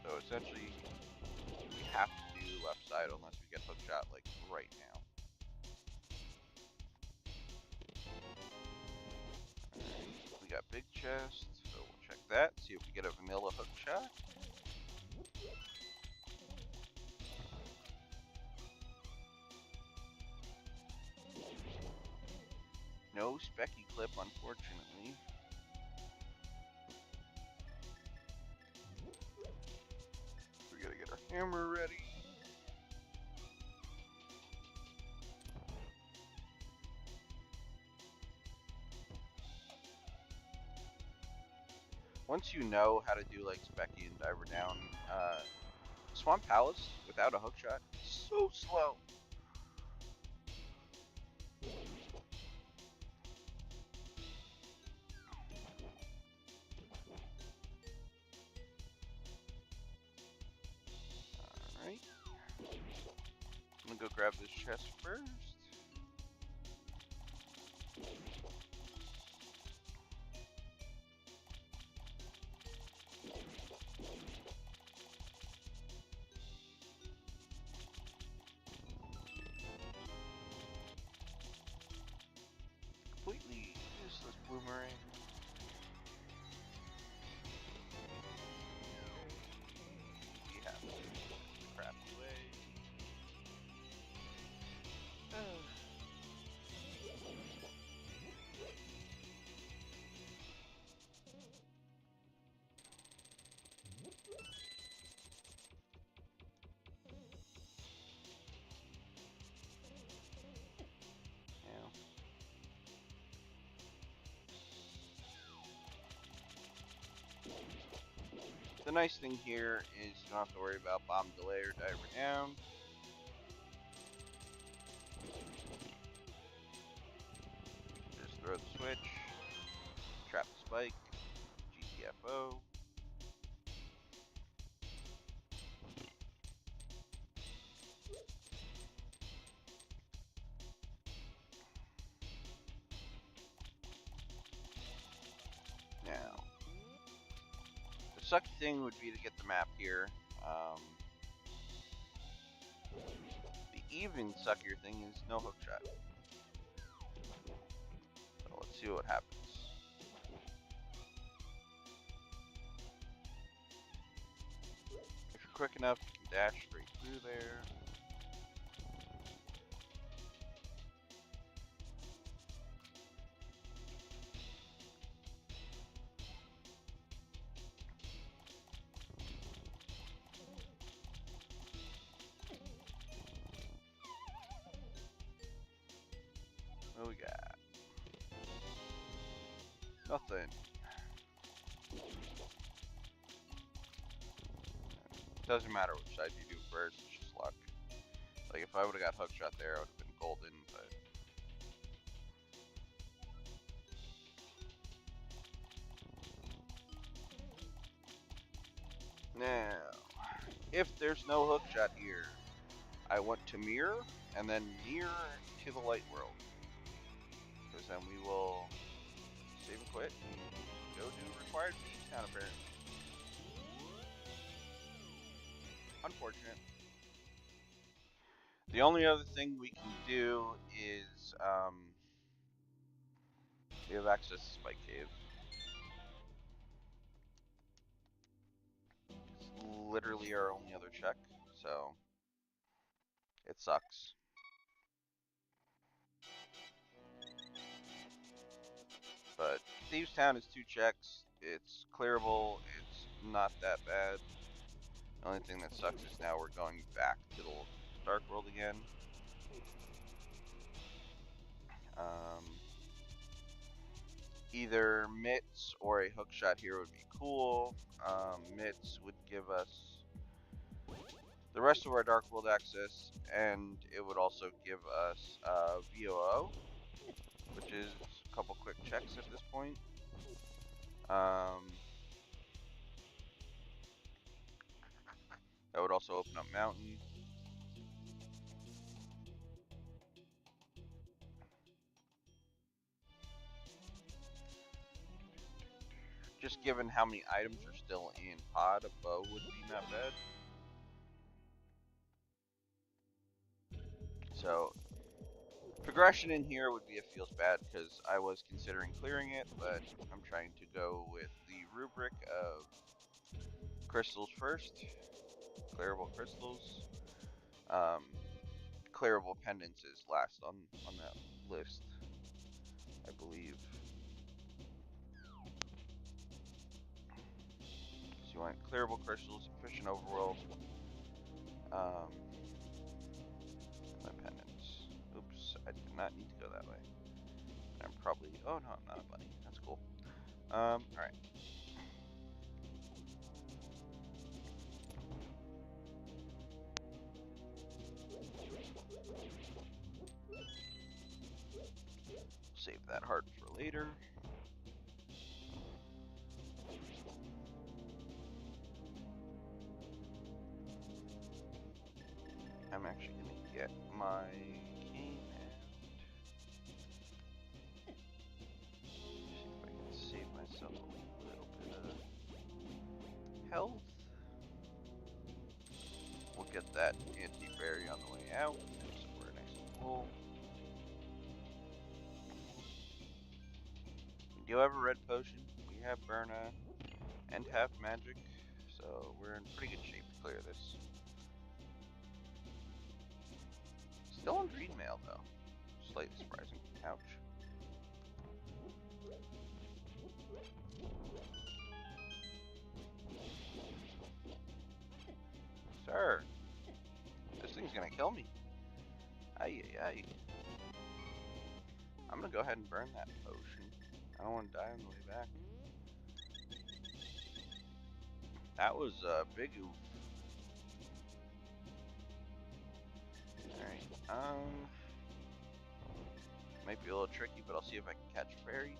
So essentially, we have to do left side unless we get hook shot like right now. Alright, we got big chest, so we'll check that, see if we get a vanilla hook shot. No specky clip, unfortunately. We gotta get our hammer ready. Once you know how to do like Specky and Diver Down, Swamp Palace without a hookshot is so slow. Alright. I'm gonna go grab this chest first. Completely useless boomerang. We have a crappy way. The nice thing here is you don't have to worry about bomb delay or diver down. Just throw the switch, trap the spike, GTFO. Now, the sucky thing would be to get the map here. The even suckier thing is no hook shot. So let's see what happens. If you're quick enough, you can dash straight through there. What we got? Nothing. Doesn't matter which side you do first, it's just luck. Like if I would have got hook shot there, I would have been golden, but now, if there's no hook shot here, I want to mirror and then mirror to the light world. Because then we will save and quit and go do required beach town apparently. Unfortunate. The only other thing we can do is we have access to Spike Cave. It's literally our only other check, so it sucks. But Thieves Town is 2 checks. It's clearable. It's not that bad. The only thing that sucks is now we're going back to the Dark World again. Either Mitts or a hook shot here would be cool. Mitts would give us the rest of our Dark World access, and it would also give us VOO, which is a couple quick checks at this point. That would also open up Mountain. Just given how many items are still in pod, a bow would be not bad. So, progression in here would be it feels bad because I was considering clearing it, but I'm trying to go with the rubric of crystals first, clearable crystals. Clearable pendants is last on that list, I believe. So you want clearable crystals, efficient overworld, and then pendants. Oops, I did not need to go that way. I'm probably, oh no, I'm not a bunny. That's cool. Alright. Save that heart for later. I'm actually going to get my cane and see if I can save myself a little bit of health. We'll get that anti-berry on the way out, so we're nice and full. We do have a red potion, we have Burna, and have magic, so we're in pretty good shape to clear this. Still on green mail though. Slightly surprising. Ouch. Sir, this thing's gonna kill me. Ay ay ay. I'm gonna go ahead and burn that potion. I don't want to die on the way back. That was a big oof. Alright, might be a little tricky, but I'll see if I can catch a fairy.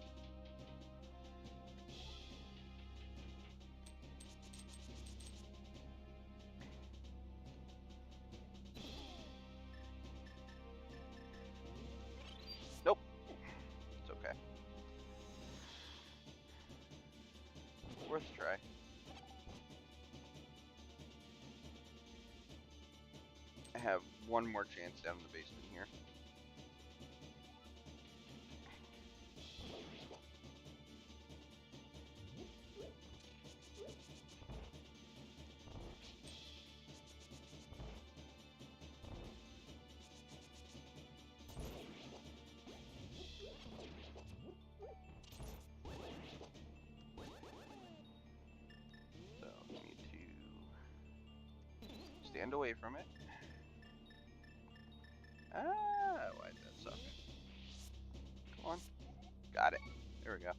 Nope. It's okay. Worth a try. I have one more chance down in the basement here. So I need to stand away from it. Ah, why did that suck? Come on. Got it. There we go.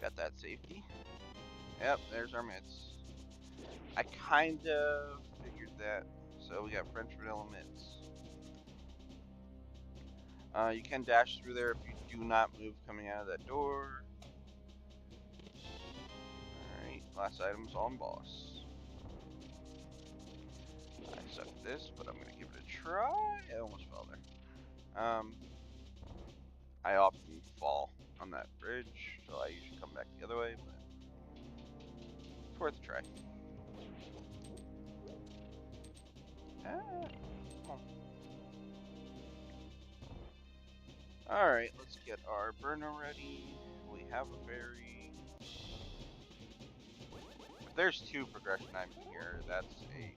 Got that safety. Yep, there's our mitts. I kind of figured that. So we got French vanilla mitts. You can dash through there if you do not move coming out of that door. Alright, last item's on boss. I suck at this, but I'm gonna give it a try. I almost fell there. I often fall on that bridge, so I usually come back the other way, but it's worth a try. Ah, come on. Alright, let's get our burner ready. We have a berry. If there's 2 progression items here, that's a...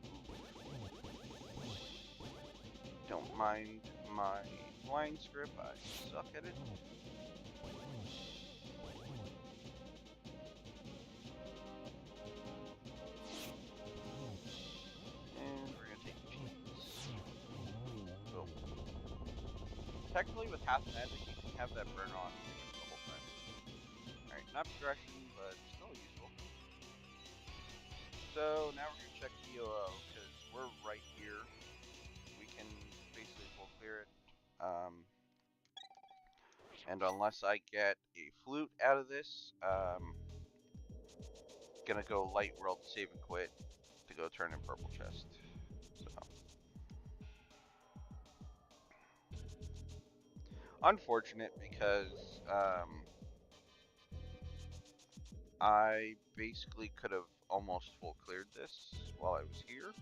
Don't mind my flying script, I suck at it. And we're gonna take cheese. Boom. Technically with half magic, you can have that burn on the whole time. Alright, not progression, but still useful. So now we're gonna check EOO, because we're right here. We can basically full clear it. And unless I get a flute out of this, gonna go light world save and quit to go turn in purple chest. So unfortunate because I basically could have almost full cleared this while I was here.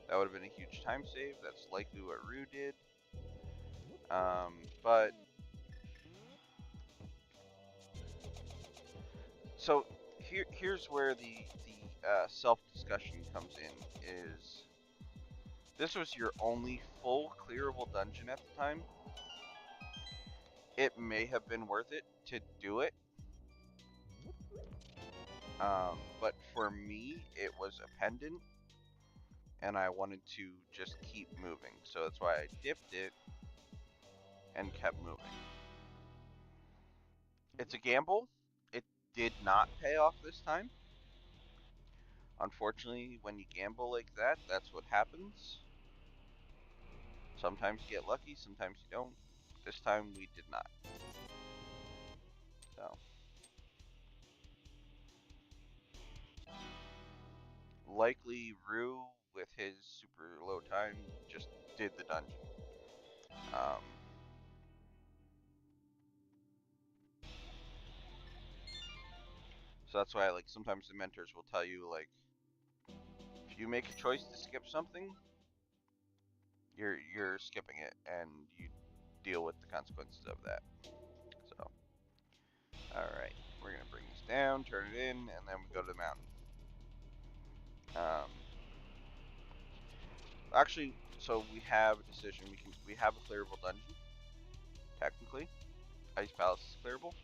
That would have been a huge time save. That's likely what Rue did. But so here's where the self-discussion comes in. Is this was your only full clearable dungeon at the time? It may have been worth it to do it. But for me, it was a pendant, and I wanted to just keep moving. So that's why I dipped it and kept moving. It's a gamble. It did not pay off this time. Unfortunately, when you gamble like that, that's what happens. Sometimes you get lucky, sometimes you don't. This time we did not. So likely Rue with his super low time just did the dungeon. So that's why like sometimes the mentors will tell you like if you make a choice to skip something, you're skipping it and you deal with the consequences of that. So alright, we're gonna bring this down, turn it in, and then we go to the mountain. Actually, so we have a decision. We have a clearable dungeon. Technically, Ice Palace is clearable.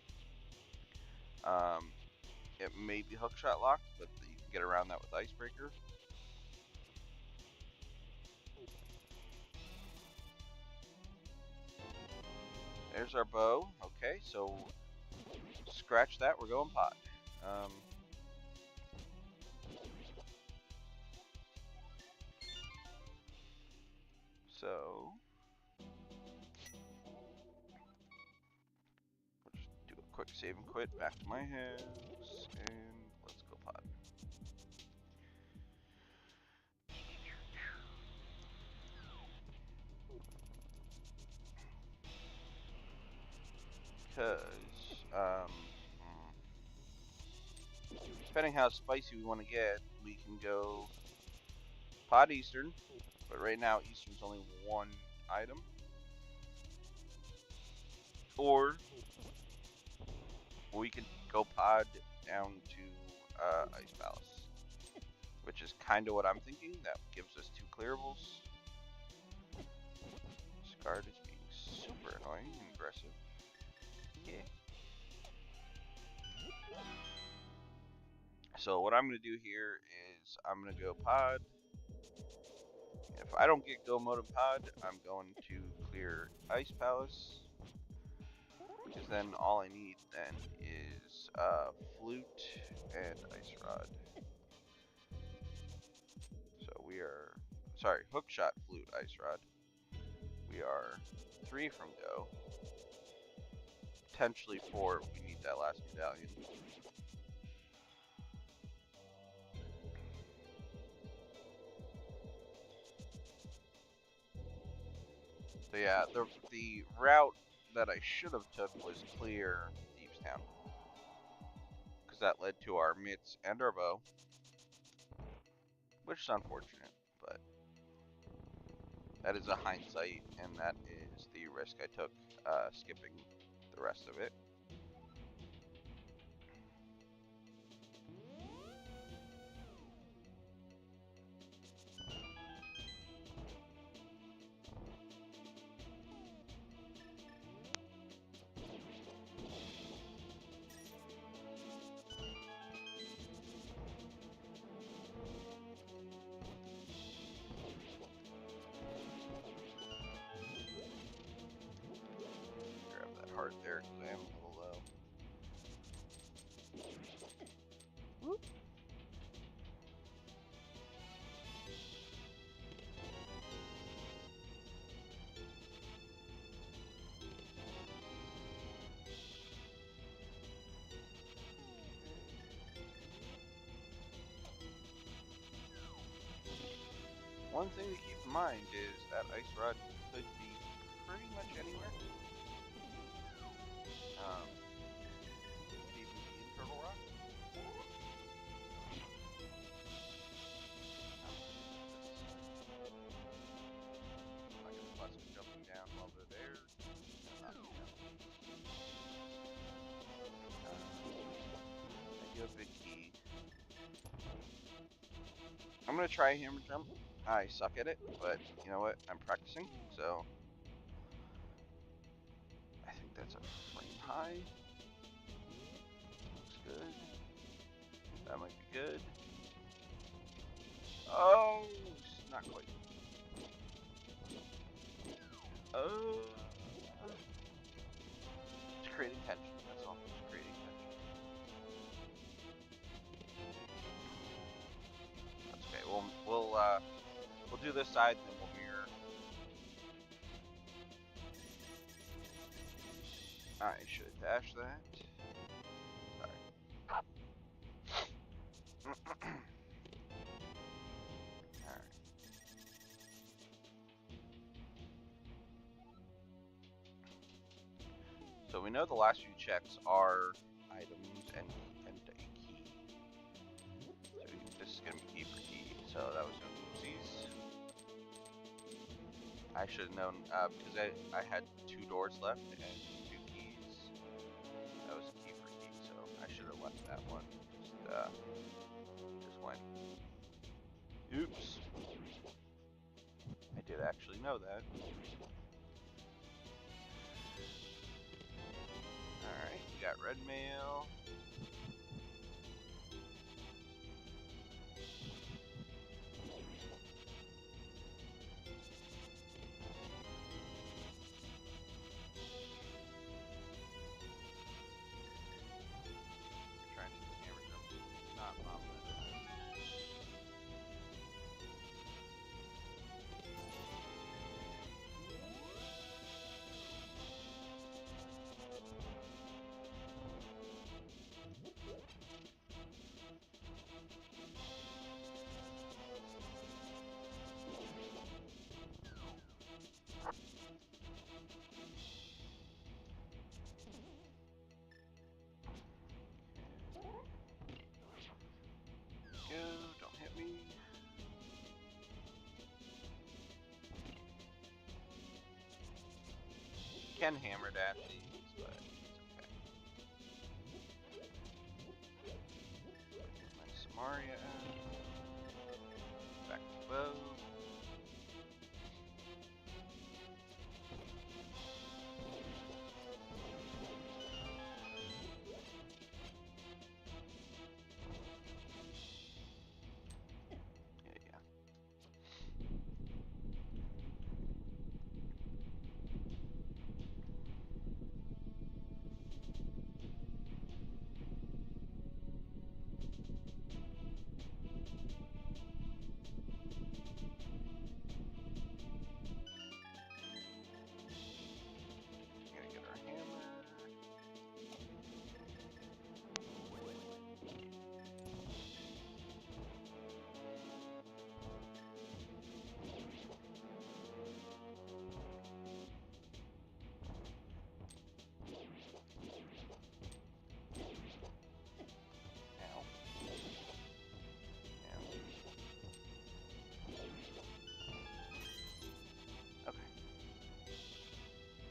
It may be hookshot locked, but you can get around that with Icebreaker. There's our bow. Okay, so scratch that. We're going pot. So we'll just do a quick save and quit. Back to my house, and let's go pot. Because depending how spicy we want to get, we can go pot Eastern, But right now, Eastern's only one item. Or we could go pod down to Ice Palace, which is kind of what I'm thinking. That gives us 2 clearables. This guard is being super annoying and aggressive. Yeah. So what I'm going to do here is I'm going to go pod. If I don't get go modem pod, I'm going to clear Ice Palace. Because then all I need then is Flute and Ice Rod. So we are, sorry, Hookshot, Flute, Ice Rod. We are 3 from go. Potentially 4 if we need that last medallion. So yeah, the route that I should have took was clear Thieves Town. Because that led to our mitts and our bow. Which is unfortunate, but that is a hindsight, and that is the risk I took, skipping the rest of it. Grab that heart there because I am a little low. Whoop. One thing to keep in mind is that Ice Rod could be pretty much anywhere. Could even be in Turtle Rock. I'm not gonna bust jumping down while they're there. I do have big key. I'm gonna try hammer jump. I suck at it, but you know what? I'm practicing, so I think that's a frame high. Looks good. That might be good. Oh, not quite. Oh, it's creating tension. That's all. It's creating tension. That's okay. We'll do this side, then we'll mirror. I should dash that. Sorry. Alright. So we know the last few checks are items and a key. So this is gonna be key for key. So that was no oopsies. I should have known because I had 2 doors left and 2 keys. That was key for key, so I should have left that one. Just went. Oops. I did actually know that. Alright, we got red mail. Trying to do hammer jump. Not popping. can hammer dash these, but it's okay. My Samaria back to bow.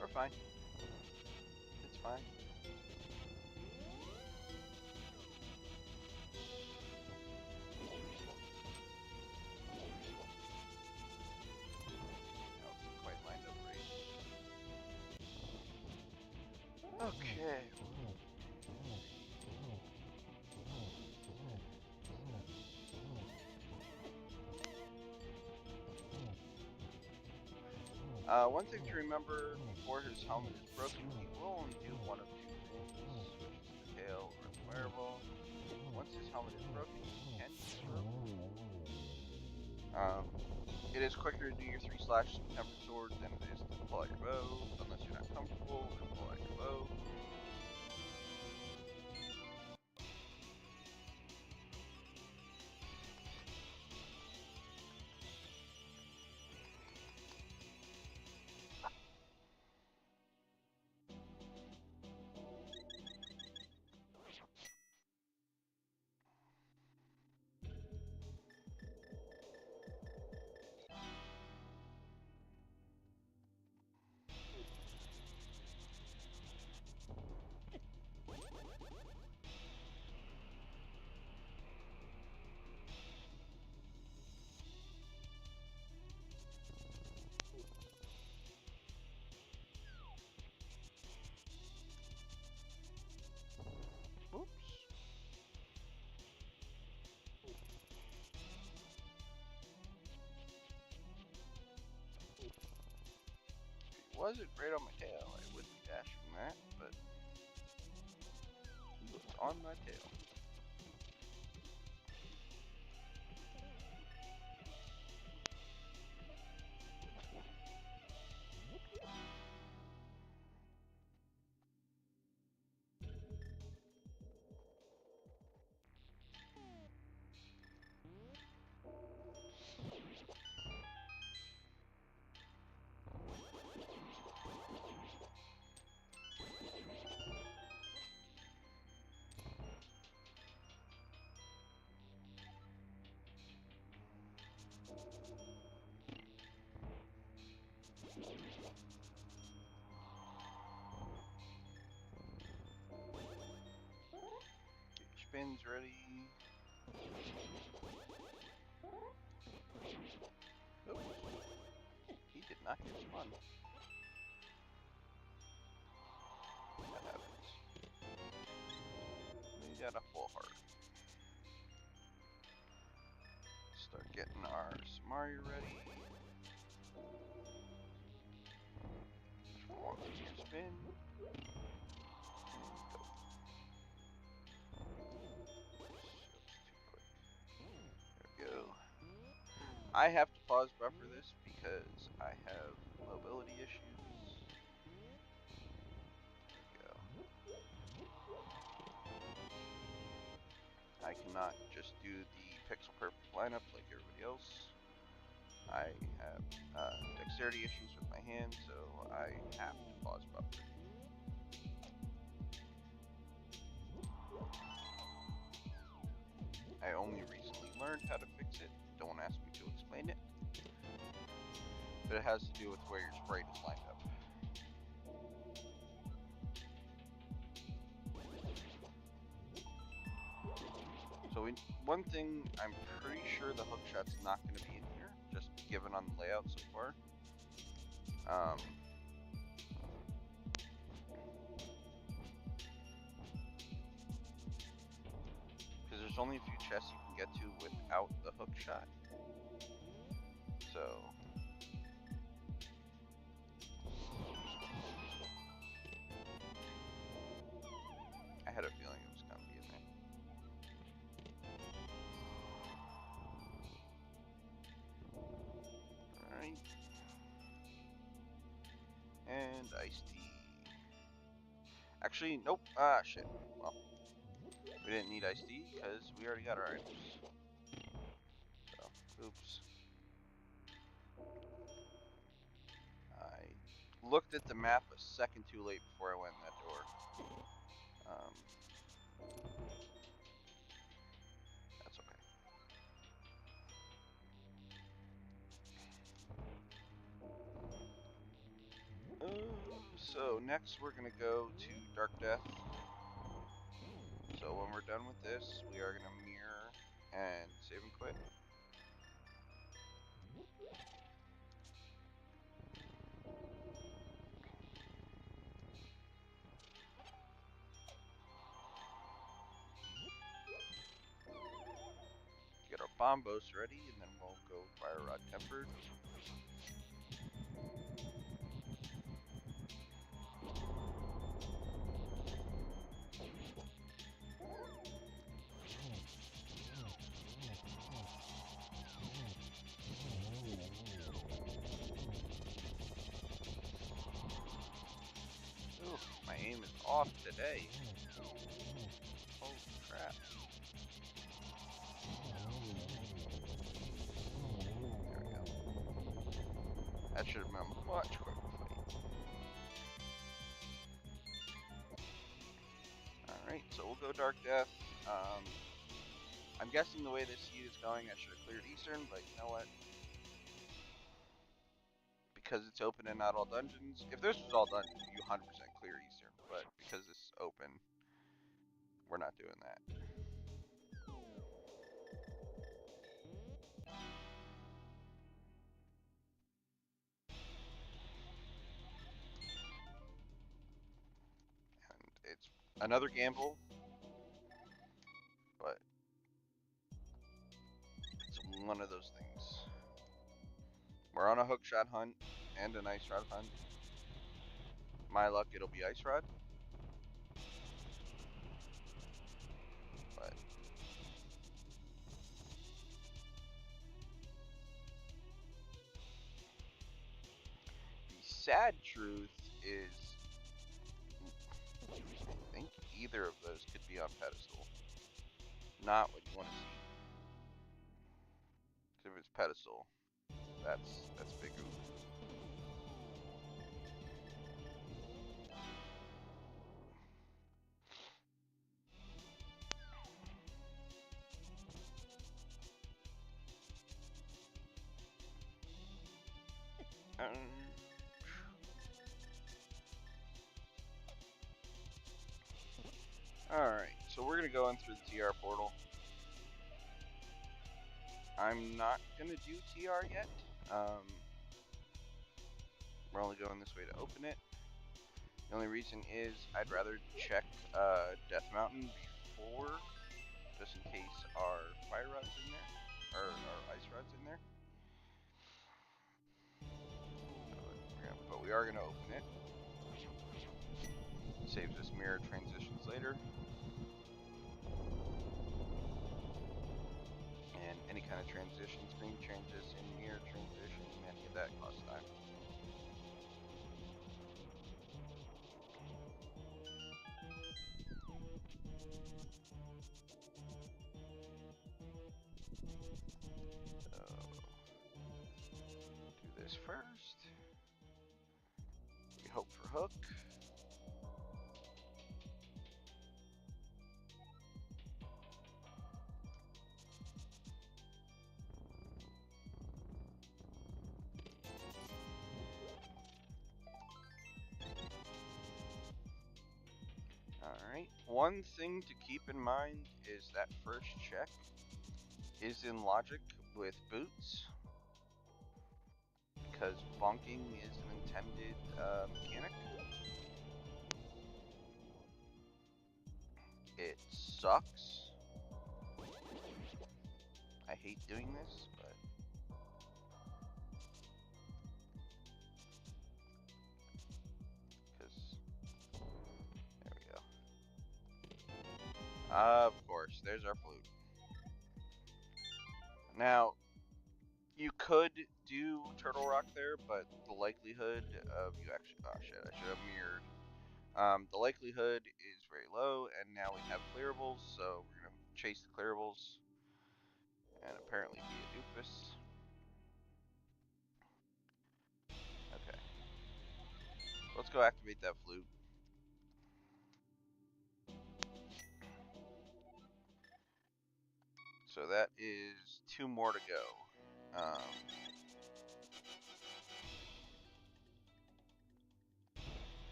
We're fine. It's fine. That wasn't quite lined up right. Okay. One thing to remember before his helmet is broken, he will only do one of two things, which is the tail or the fireball. Once his helmet is broken, he can use rope. It is quicker to do your 3 slash tempered sword than it is to pull out your bow, unless you're not comfortable with pull out your bow. Wasn't right on my tail, I wouldn't be dashing that, but he was on my tail. Spins ready. Oops. He did not get spun. That happens. We got a full heart. Start getting our Samari ready. More spin. I have to pause buffer this because I have mobility issues. There we go. I cannot just do the pixel perfect lineup like everybody else. I have dexterity issues with my hand, so I have to pause buffer. I only recently learned how to fix it. Don't ask me to explain it. But it has to do with where your sprite is lined up. So one thing, I'm pretty sure the hook shot's not going to be in here, just given on the layout so far. Because there's only a few chests you can get to without the hook shot. So I had a feeling it was gonna be in there. Alright. And iced tea. Actually, nope. Ah, shit. Well, we didn't need iced tea because we already got our items. So, oops. I looked at the map a second too late before I went in that door. That's okay. So next we're gonna go to Dark Death. So when we're done with this, we are gonna mirror and save and quit. Get our bombos ready, and then we'll go Fire Rod Tempered. Ooh, my aim is off today. Holy crap. There we go. That should have been a much quicker fight. Alright, so we'll go Dark Death. I'm guessing the way this seed is going, I should have cleared Eastern, but you know what? Because it's open and not all dungeons. If this was all dungeons, you 100% clear Eastern, but because it's open, we're not doing that. And it's another gamble, but it's one of those things. We're on a hookshot hunt and an ice rod hunt. My luck, it'll be ice rod. But the sad truth is, I think either of those could be on pedestal. Not what you want to see. If it's pedestal, that's big oof. Alright, so we're going to go in through the TR portal. I'm not going to do TR yet. We're only going this way to open it. The only reason is I'd rather check Death Mountain before, just in case our fire rod's in there, or our ice rod's in there. But we are going to open it. Saves us mirror transitions later. And any kind of transition, screen changes, in mirror transition, any of that costs time. Do this first. We hope for hook. Alright, One thing to keep in mind is that first check is in logic with boots, because bonking is an intended mechanic. It sucks. I hate doing this, but because there we go. Of course, there's our flute. Now, you could do Turtle Rock there, but the likelihood of you actually... Oh shit, I should have mirrored. The likelihood is very low, and now we have clearables, so we're going to chase the clearables and apparently be a doofus. Okay. Let's go activate that flute. So that is 2 more to go.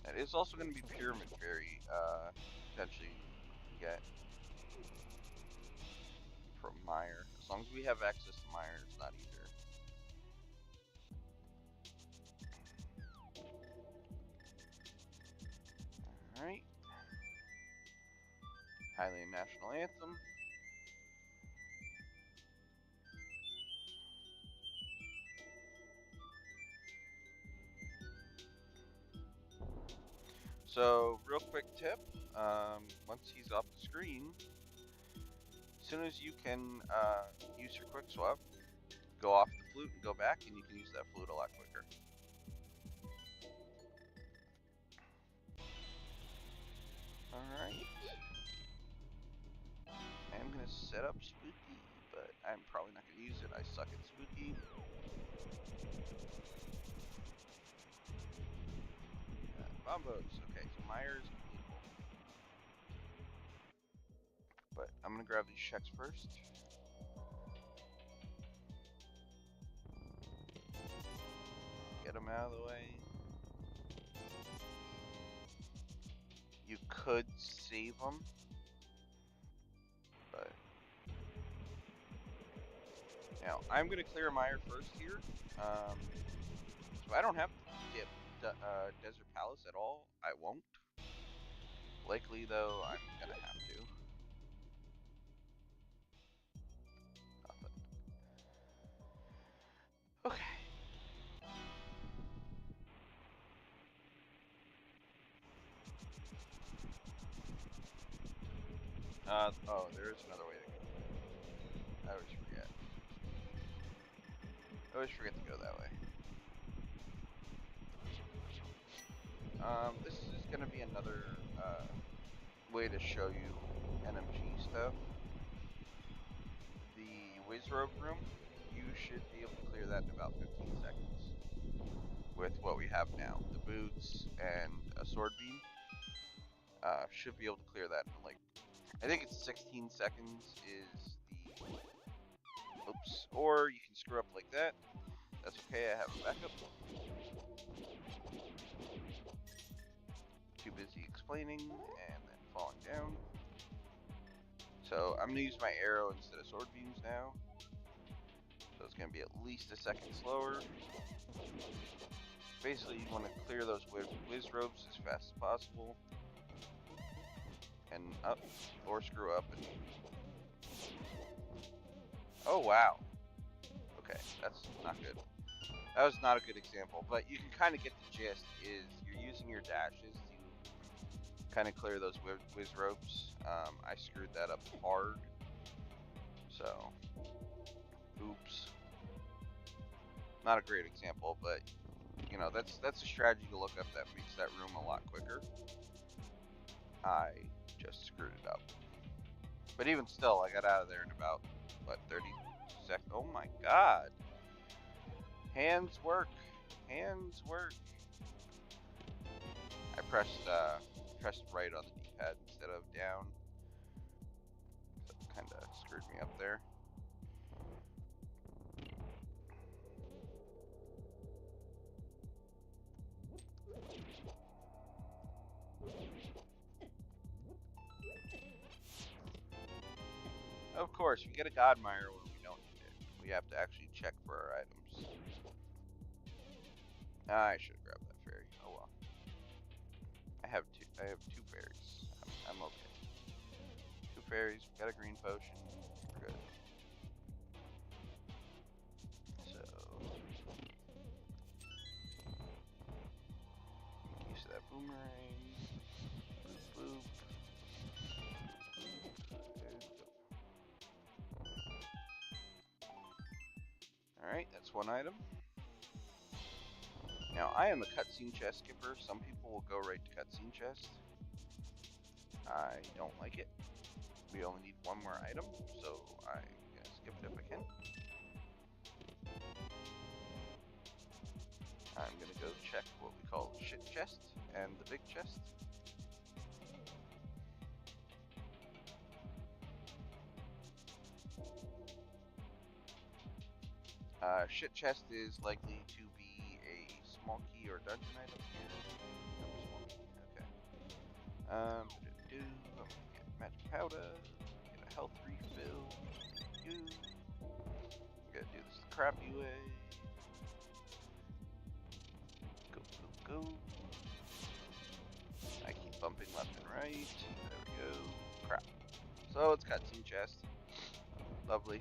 That is also going to be Pyramid Fairy, potentially get from Mire. As long as we have access to Mire, it's not either. Alright. Highland National Anthem. So, real quick tip, once he's off the screen, as soon as you can use your quick swap, go off the flute and go back, and you can use that flute a lot quicker. Alright. I'm going to set up Spooky, but I'm probably not going to use it. I suck at Spooky. Bombos. Okay, so Mire is completable. But I'm going to grab these checks first. Get them out of the way. You could save them, but now I'm going to clear Mire first here. So I don't have to get Desert Palace at all. I won't. Likely though, I'm going to have to. Nothing. Okay. Oh, there is another way to go. I always forget. I always forget to go that way. This is going to be another way to show you NMG stuff. The Wizrobe room, you should be able to clear that in about 15 seconds with what we have now. The boots and a sword beam should be able to clear that in like, I think it's 16 seconds is the, oops, or you can screw up like that. That's okay, I have a backup. Too busy explaining and then falling down. So I'm going to use my arrow instead of sword beams now. So it's going to be at least a second slower. Basically, you want to clear those Wizrobes as fast as possible. And up, or screw up. And... Oh, wow. Okay, that's not good. That was not a good example, but you can kind of get the gist, is you're using your dashes to kind of clear those Wizrobes. I screwed that up hard. So, oops. Not a great example, but you know, that's a strategy to look up that makes that room a lot quicker. I just screwed it up. But even still, I got out of there in about, what, 30 seconds? Oh my god. Hands work. Hands work. I pressed right on the D-pad instead of down. So it kind of screwed me up there. of course, we get a Godmire when we don't need it. We have to actually check for our items. I should have grabbed that fairy. Oh well. I have two fairies. I'm okay. 2 fairies. We got a green potion. We're good. So use that boomerang. Boop boop. Alright, that's one item. Now, I am a cutscene chest skipper. Some people will go right to cutscene chest. I don't like it. We only need one more item, so I'm gonna skip it if I can. I'm gonna go check what we call the shit chest and the big chest. Shit chest is likely to be a small key or dungeon item. Okay. I'm gonna get magic powder, get a health refill. I'm gonna do this the crappy way. Go, go, go. I keep bumping left and right. There we go. Crap. So it's cutscene chest. Lovely.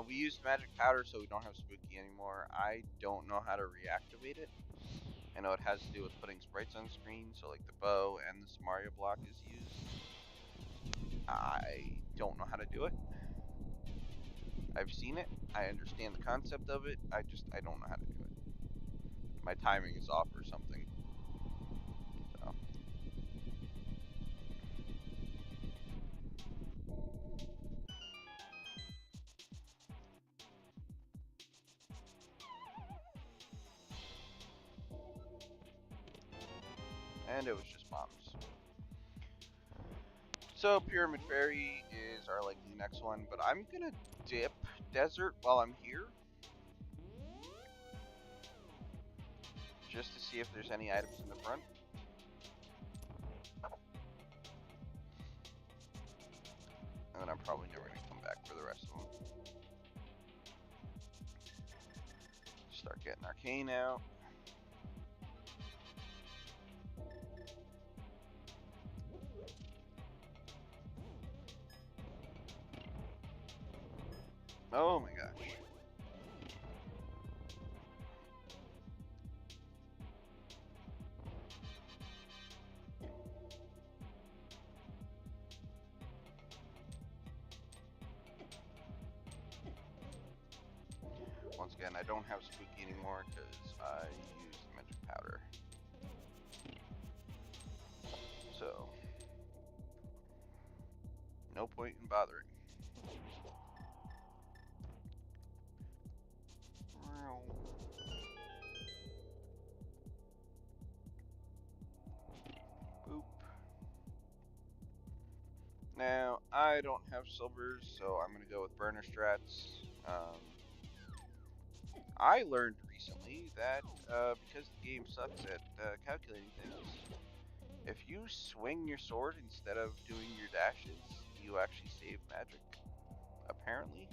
We used magic powder, so we don't have spooky anymore. I don't know how to reactivate it. I know it has to do with putting sprites on screen, so like the bow and the Samaria block is used. I don't know how to do it. I've seen it. I understand the concept of it. I don't know how to do it. My timing is off or something. So. And it was just bombs. So Pyramid Fairy is our likely next one, but I'm gonna dip Desert while I'm here. Just to see if there's any items in the front. And then I'm probably never gonna come back for the rest of them. Start getting Arcane out. Oh my gosh. Once again, I don't have spooky anymore because I used magic powder. So, no point in bothering. Boop. Now, I don't have silvers, so I'm going to go with burner strats. I learned recently that because the game sucks at calculating things, if you swing your sword instead of doing your dashes, you actually save magic. Apparently.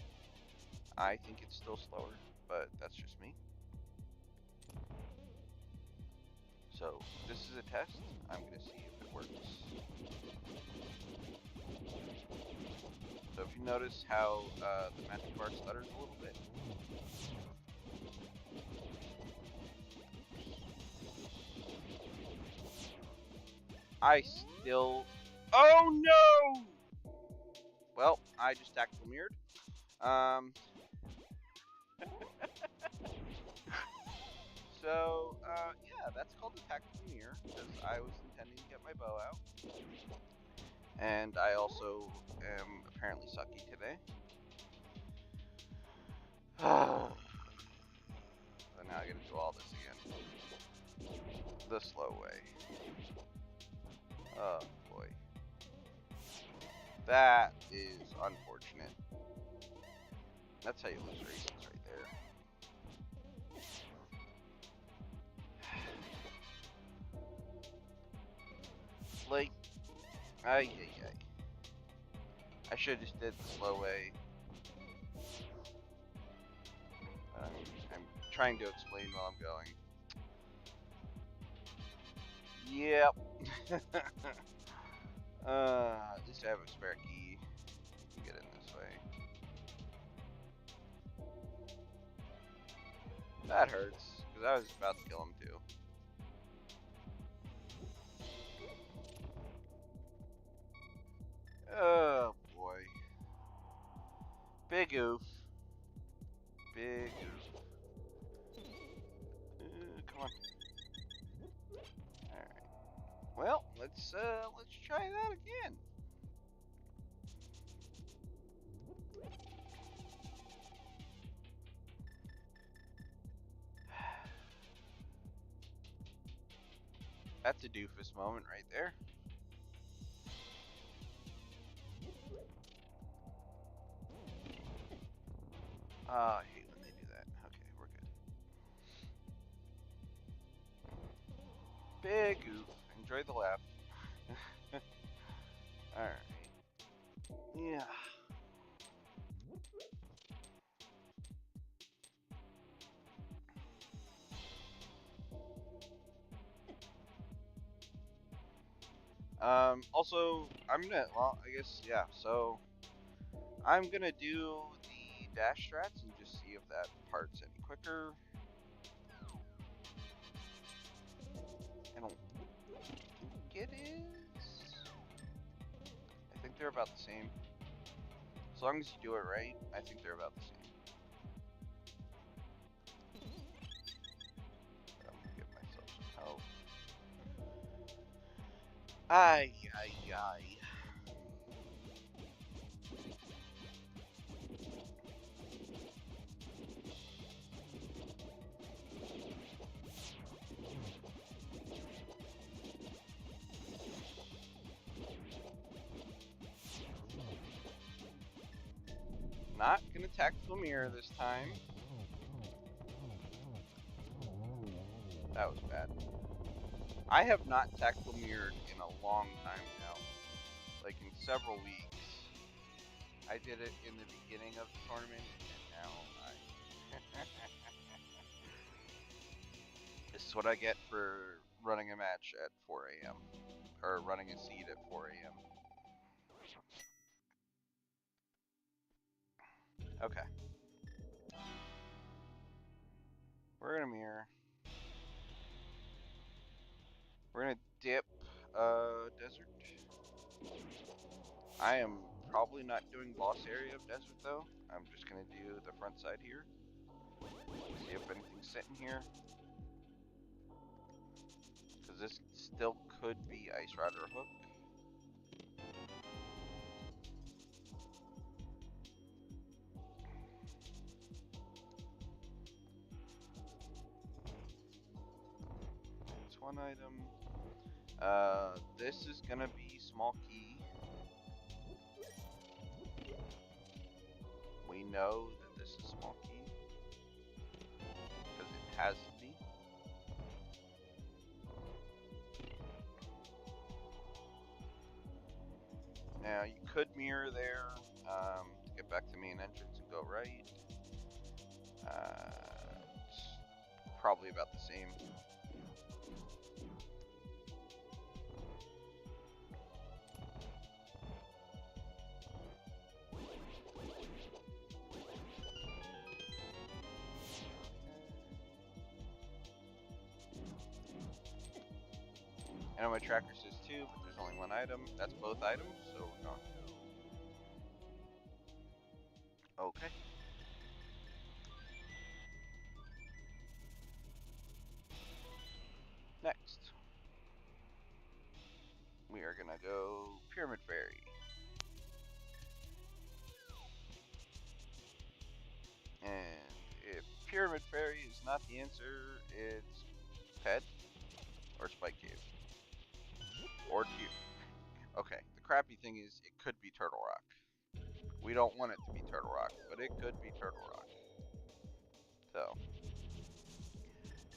I think it's still slower, but that's just me. So, this is a test. I'm going to see if it works. So if you notice how the magic bar stutters a little bit. I still... Oh no! Well, I just tactical mirrored. So, yeah, that's called a tactical mirror, because I was intending to get my bow out. And I also am apparently sucky today. So now I gotta do all this again. The slow way. Oh boy. That is unfortunate. That's how you lose races right there. Like, ay. I should have just did the slow way. I'm trying to explain while I'm going. Yep. At least I have a spare key. Get in this way. That hurts, because I was about to kill him too. Oh boy. Big oof. Big oof. Come on. Alright. Well, let's try that again. That's a doofus moment right there. I hate when they do that. Okay, we're good. Big oof. Enjoy the laugh. Alright. Yeah. Also, well, I guess, yeah, so I'm gonna do the dash strats and just see if that part's any quicker. I don't think it is. I think they're about the same. As long as you do it right, I think they're about the same. I'm gonna give myself some help. Ay. Not gonna tactical mirror this time. That was bad. I have not tactical mirrored in a long time now. Like in several weeks. I did it in the beginning of the tournament, and now I... This is what I get for running a match at 4 a.m. Or running a seed at 4 a.m. Okay. We're gonna mirror. We're gonna dip desert. I am probably not doing boss area of desert though. I'm just gonna do the front side here. See if anything's sitting here. Because this still could be Ice Rod or Hook. That's one item. This is gonna be small key. We know that this is small key. Because it has to be. Now you could mirror there to get back to main entrance and go right. It's probably about the same. I know my tracker says 2, but there's only one item. That's both items, so we're going. Okay. Next, we are gonna gonna go Pyramid Fairy. And if Pyramid Fairy is not the answer, it's Ped or Spike Cave. Or do you... Okay, the crappy thing is it could be Turtle Rock. We don't want it to be Turtle Rock, but it could be Turtle Rock. So,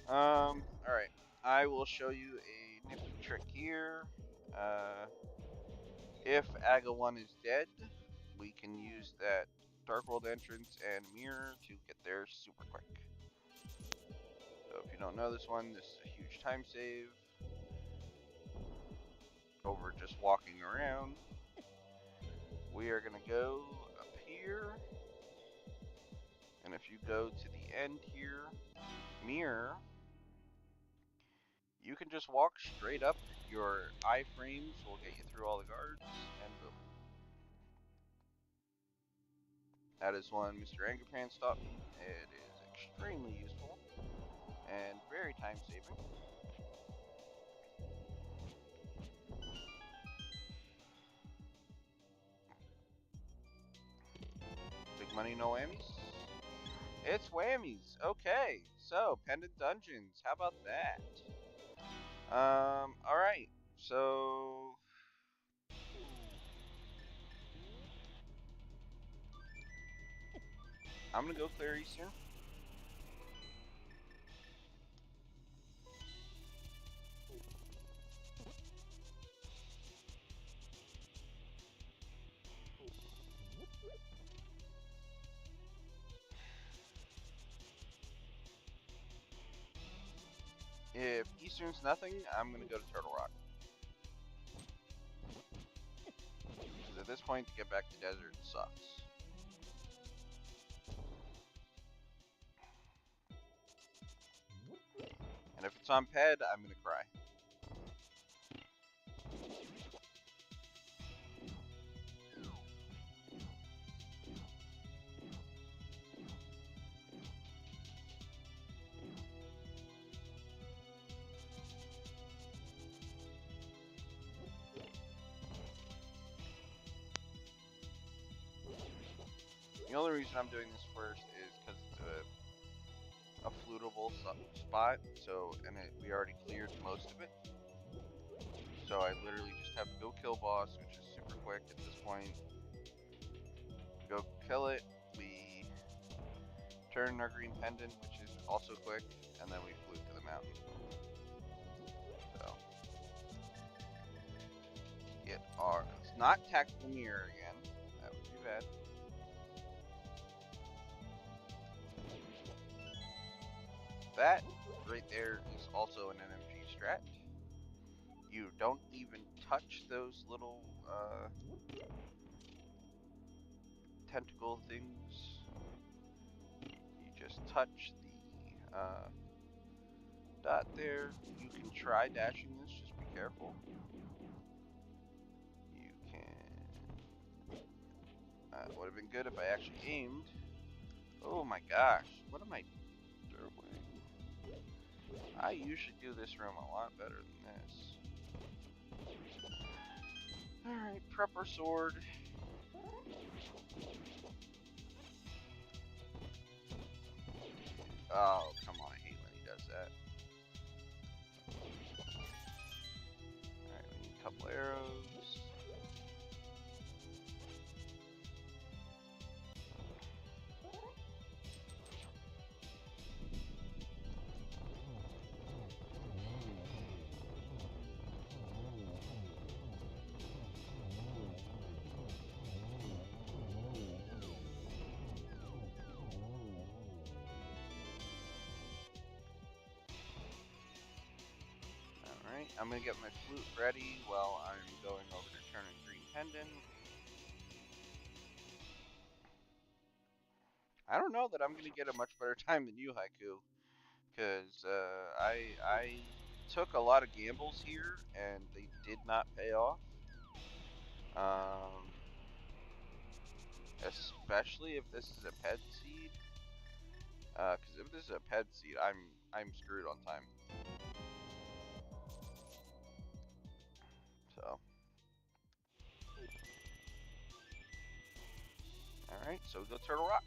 alright. I will show you a nifty trick here. If Aga1 is dead, we can use that Dark World entrance and mirror to get there super quick. So if you don't know this one, this is a huge time save over just walking around. We are going to go up here, and if you go to the end here, mirror, you can just walk straight up. Your iframes will get you through all the guards, and boom. That is one Mr. Angerpan taught me. It is extremely useful and very time saving. Big money, no whammies? It's whammies. Okay, so Pendant Dungeons. How about that? Alright. So I'm gonna go clear Eastern. If Eastern's nothing, I'm gonna go to Turtle Rock. Because at this point, to get back to Desert sucks. And if it's on Ped, I'm gonna cry. The only reason I'm doing this first is because it's a flutable spot, so, and we already cleared most of it. So I literally just have to go kill boss, which is super quick at this point. Go kill it, we turn our green pendant, which is also quick, and then we flew to the mountain. So, get our, it's not tactical mirror again, that would be bad. That right there is also an NMG strat. You don't even touch those little tentacle things. You just touch the dot there. You can try dashing this, just be careful. You can... would have been good if I actually aimed. Oh my gosh, what am I doing? I usually do this room a lot better than this. Alright, Prepper Sword. Oh, come on, I hate when he does that. Alright, we need a couple arrows. I'm gonna get my flute ready while I'm going over to turning green pendant. I don't know that I'm gonna get a much better time than you, Haiku, because I took a lot of gambles here and they did not pay off. Especially if this is a ped seed. Because if this is a ped seed, I'm screwed on time. So Alright, so we go Turtle Rock.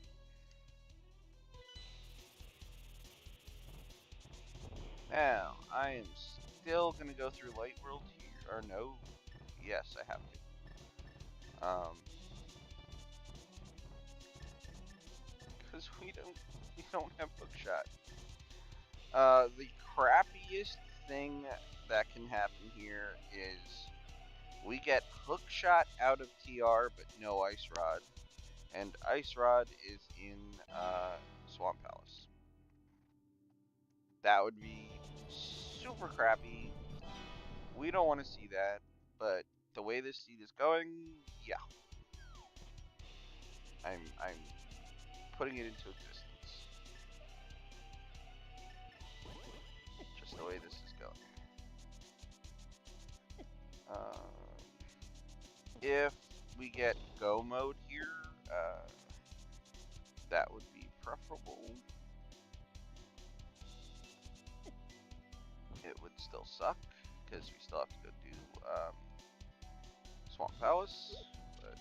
Now, I am still going to go through Light World here. Or no. Yes, I have to. Because we don't have Hookshot. The crappiest thing that can happen here is we get Hookshot out of TR, but no Ice Rod. And Ice Rod is in Swamp Palace. That would be super crappy. We don't want to see that, but the way this seed is going, yeah. I'm putting it into existence. Just the way this is going. If we get go mode here, that would be preferable. It would still suck because we still have to go do Swamp Palace. But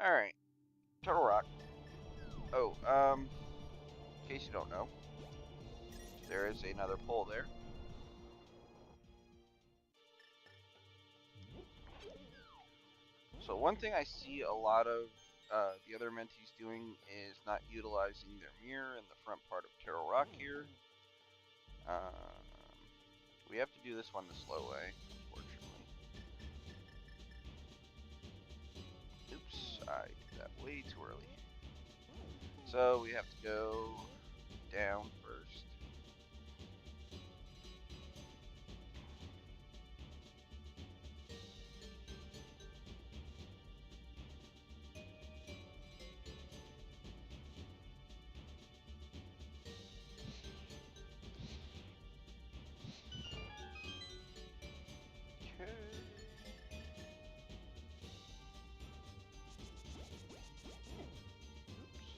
all right, Turtle Rock. Oh, in case you don't know, there is another pole there. So one thing I see a lot of the other mentees doing is not utilizing their mirror in the front part of Turtle Rock here. We have to do this one the slow way, unfortunately. Oops, I did that way too early. So we have to go down first.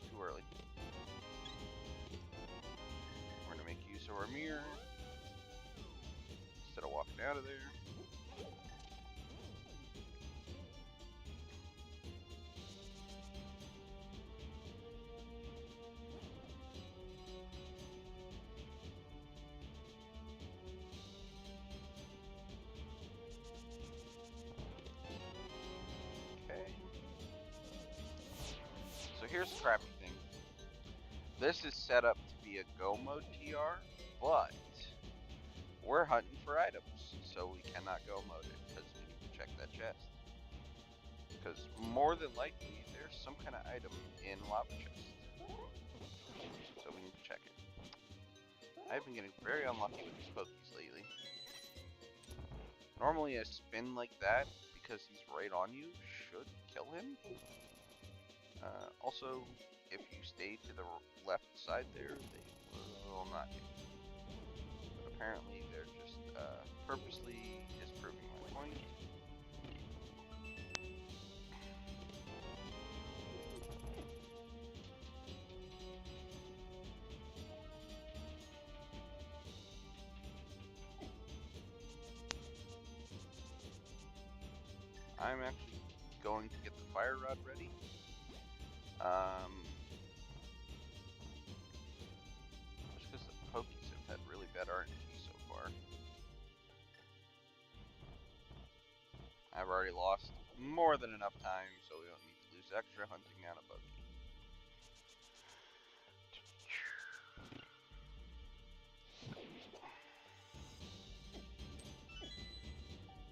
Too early. We're gonna make use of our mirror instead of walking out of there. Okay. So here's the crappy thing. This is set up to be a go mode TR, but we're hunting for items, so we cannot go mode it because we need to check that chest. Because more than likely, there's some kind of item in Lava Chest. So we need to check it. I've been getting very unlucky with these Pokies lately. Normally a spin like that, because he's right on you, should kill him. Also, if you stay to the left side there, they will not hit you. But apparently they're just purposely disproving my point. I'm actually going to get the fire rod ready. Just because the Pokies have had really bad RNG so far. I've already lost more than enough time, so we don't need to lose extra hunting down a Pokie.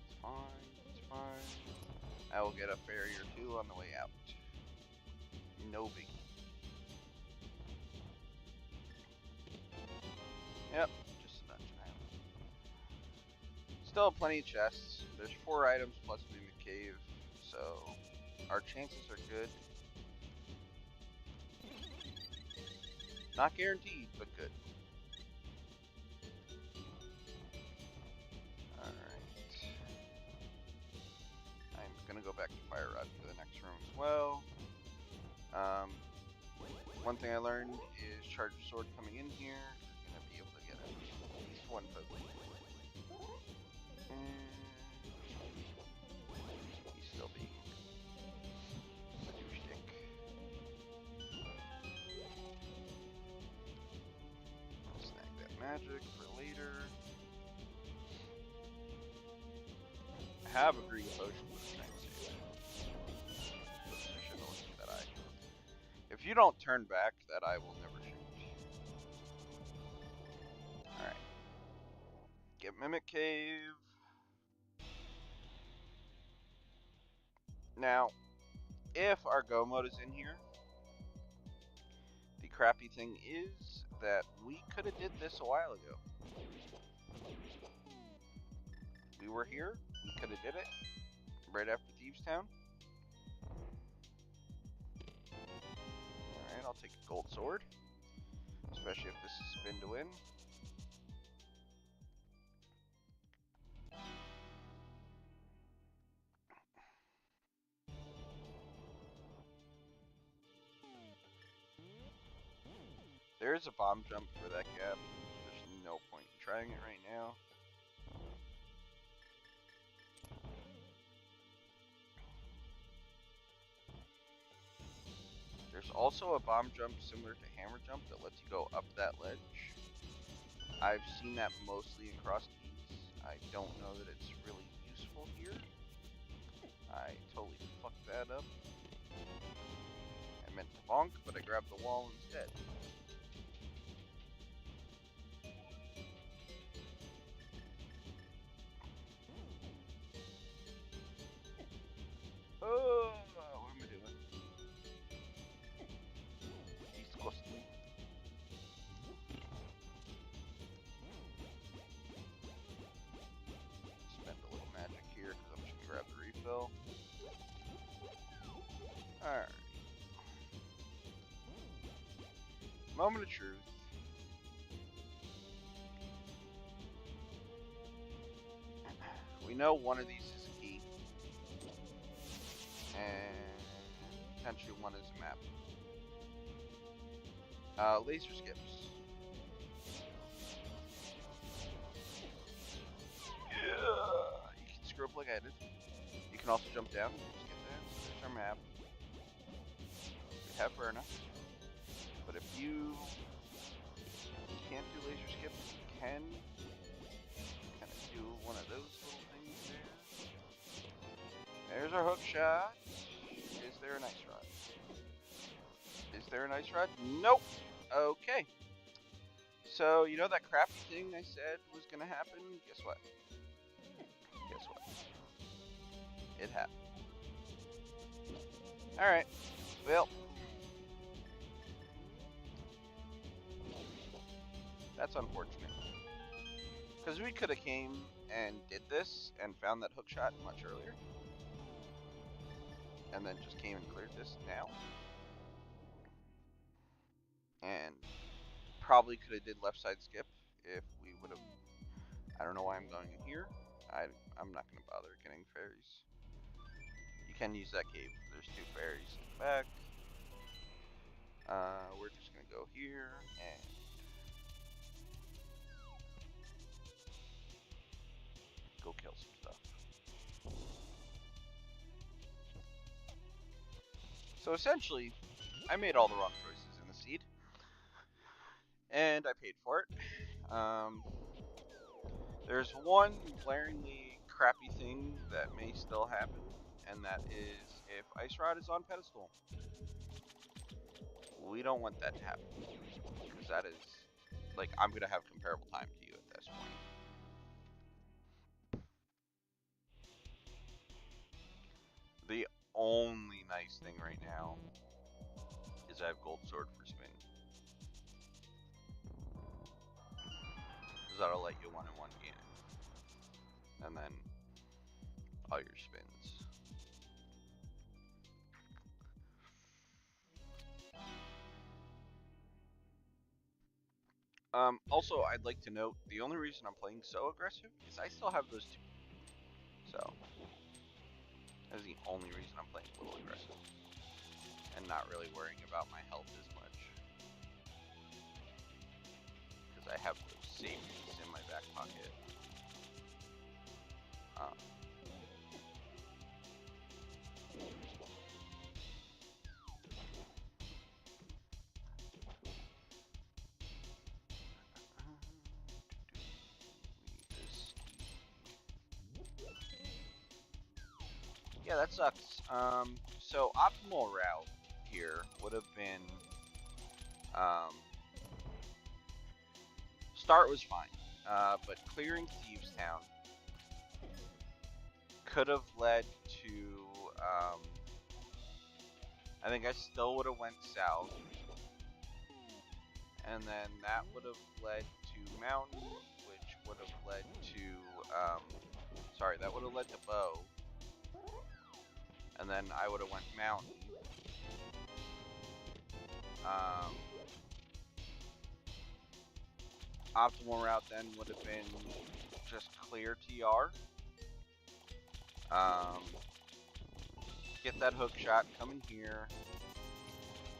It's fine, it's fine. I will get a fairy or two on the way out. No biggie. Yep, just a dungeon island. Still have plenty of chests. There's 4 items plus Mimic Cave, so our chances are good. Not guaranteed, but good. Alright. I'm gonna go back to Fire Rod for the next room as well. One thing I learned is Charger Sword coming in here. You're gonna be able to get at least one Pokemon. And he's still being magic for later. I have a green potion, but I'm trying to save it. I shouldn't have looked at that eye. If you don't turn back, that eye will never shoot. Alright. Get Mimic Cave. Now, if our go mode is in here, the crappy thing is that we could have did this a while ago. We were here, we could have did it right after Thieves Town. Alright, I'll take a gold sword, especially if this is spin to win. There is a bomb jump for that gap. There's no point in trying it right now. There's also a bomb jump similar to hammer jump that lets you go up that ledge. I've seen that mostly in cross keys. I don't know that it's really useful here. I totally fucked that up. I meant to bonk, but I grabbed the wall instead. Oh, what am I doing? Disgusting. Spend a little magic here because I'm just gonna grab the refill. Alright. Moment of truth. We know one of these is a key. And potentially one is a map. Laser skips. Yeah. You can screw up like I did. You can also jump down. Just get there. There's our map. We have Verna. But if you can't do laser skips, you can kind of do one of those little things there. There's our hook shot. Is there an ice rod? Is there an ice rod? Nope. Okay. So, you know that crappy thing I said was gonna happen? Guess what? Guess what? It happened. Alright. Well. That's unfortunate. Because we could have came and did this and found that hook shot much earlier. And then just came and cleared this now. And probably could have did left side skip if we would have. I don't know why I'm going in here. I'm not going to bother getting fairies. You can use that cave. There's 2 fairies in the back. We're just going to go here and go kill some stuff. So essentially, I made all the wrong choices in the seed. And I paid for it. There's one glaringly crappy thing that may still happen, and that is if Ice Rod is on pedestal. We don't want that to happen, because that is, like, I'm going to have comparable time to you at this point. The only nice thing right now is I have Gold Sword for spin. Because that'll let you 1-in-1 gain it. And then all your spins. Also, I'd like to note, the only reason I'm playing so aggressive is I still have those 2. So, that's the only reason I'm playing a little aggressive. And not really worrying about my health as much. Because I have those safeties in my back pocket. Yeah, that sucks. So optimal route here would have been, um, start was fine, but clearing Thieves Town could have led to, I think I still would have went south, and then that would have led to Mountain, which would have led to, sorry, that would have led to Bow, and then I would have went Mountain. Optimal route then would have been just clear TR. Get that hook shot, come in here.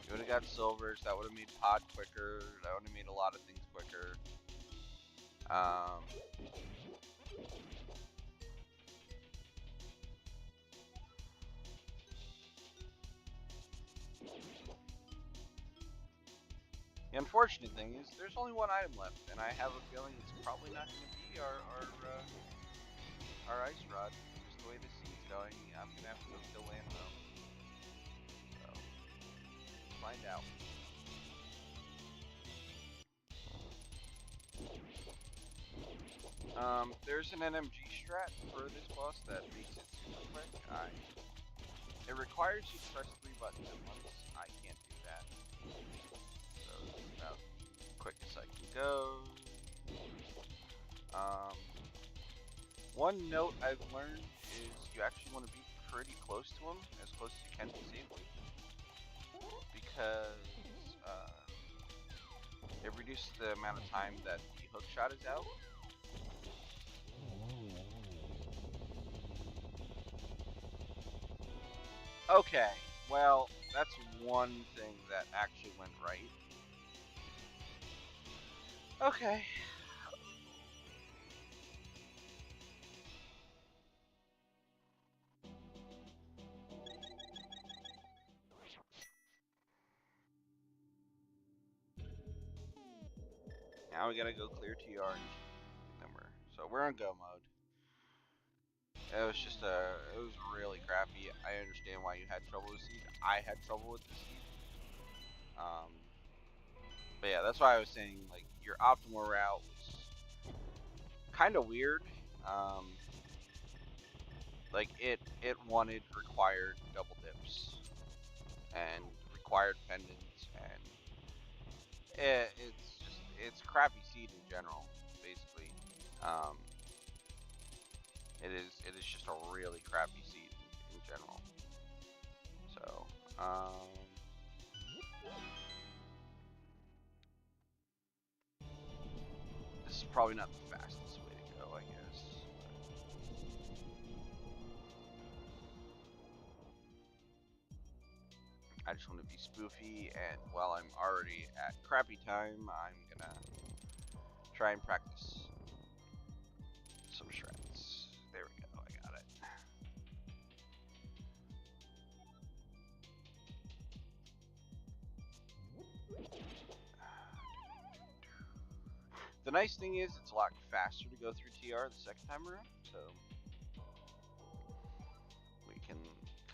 You would have got silvers, that would have made pod quicker, that would have made a lot of things quicker. The unfortunate thing is there's only one item left, and I have a feeling it's probably not going to be our ice rod. Just the way the seed's going, I'm going to have to go kill Lando. So, find out. There's an NMG strat for this boss that makes it super quick. It requires you to press 3 buttons at once. I can't do that. So this is about quickest I can go. One note I've learned is you actually want to be pretty close to him, as close as you can to safely, because it reduces the amount of time that the hook shot is out. Okay, well, that's one thing that actually went right. Okay. Now we gotta go clear TR and then we're in go mode. It was just it was really crappy. I understand why you had trouble with seed. I had trouble with the seed. But yeah, that's why I was saying, like, your optimal route was kind of weird. Like it required double dips and required pendants, and it's crappy seed in general, basically. It is just a really crappy seed in general. So, this is probably not the fastest way to go, I guess. I just want to be spoofy, and while I'm already at crappy time, I'm gonna try and practice some shreds. There we go, I got it. The nice thing is it's a lot faster to go through TR the second time around, so we can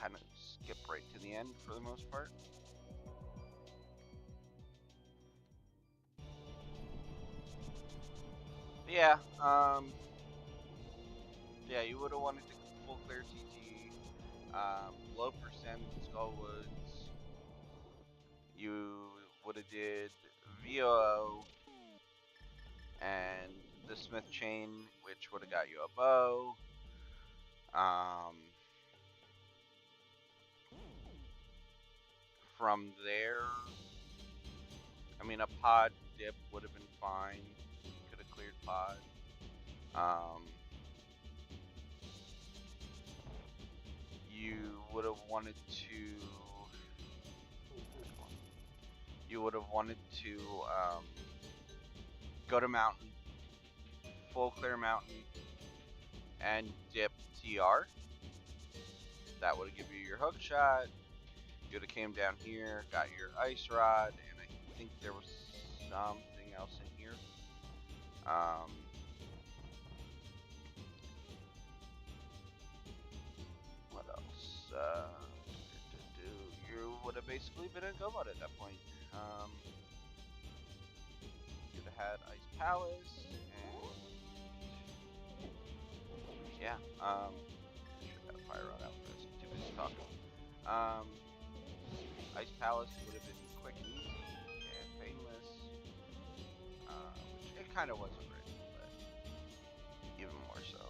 kind of skip right to the end for the most part. But yeah, yeah, you would have wanted to full clear TT, low percent Skullwoods. You would have did VOO and the Smith Chain, which would have got you a bow. From there, I mean, a pod dip would have been fine. Could have cleared pod. You would have wanted to. You would have wanted to go to mountain, full clear mountain, and dip TR. That would have given you your hook shot. You would have came down here, got your ice rod, and I think there was something else in here. What else? you would have basically been in go mode at that point. You'd have had Ice Palace, and yeah, should have Fire Rod out for this. I'm too busy talking. Ice Palace would have been quick and easy and painless, which it kind of was already, but even more so.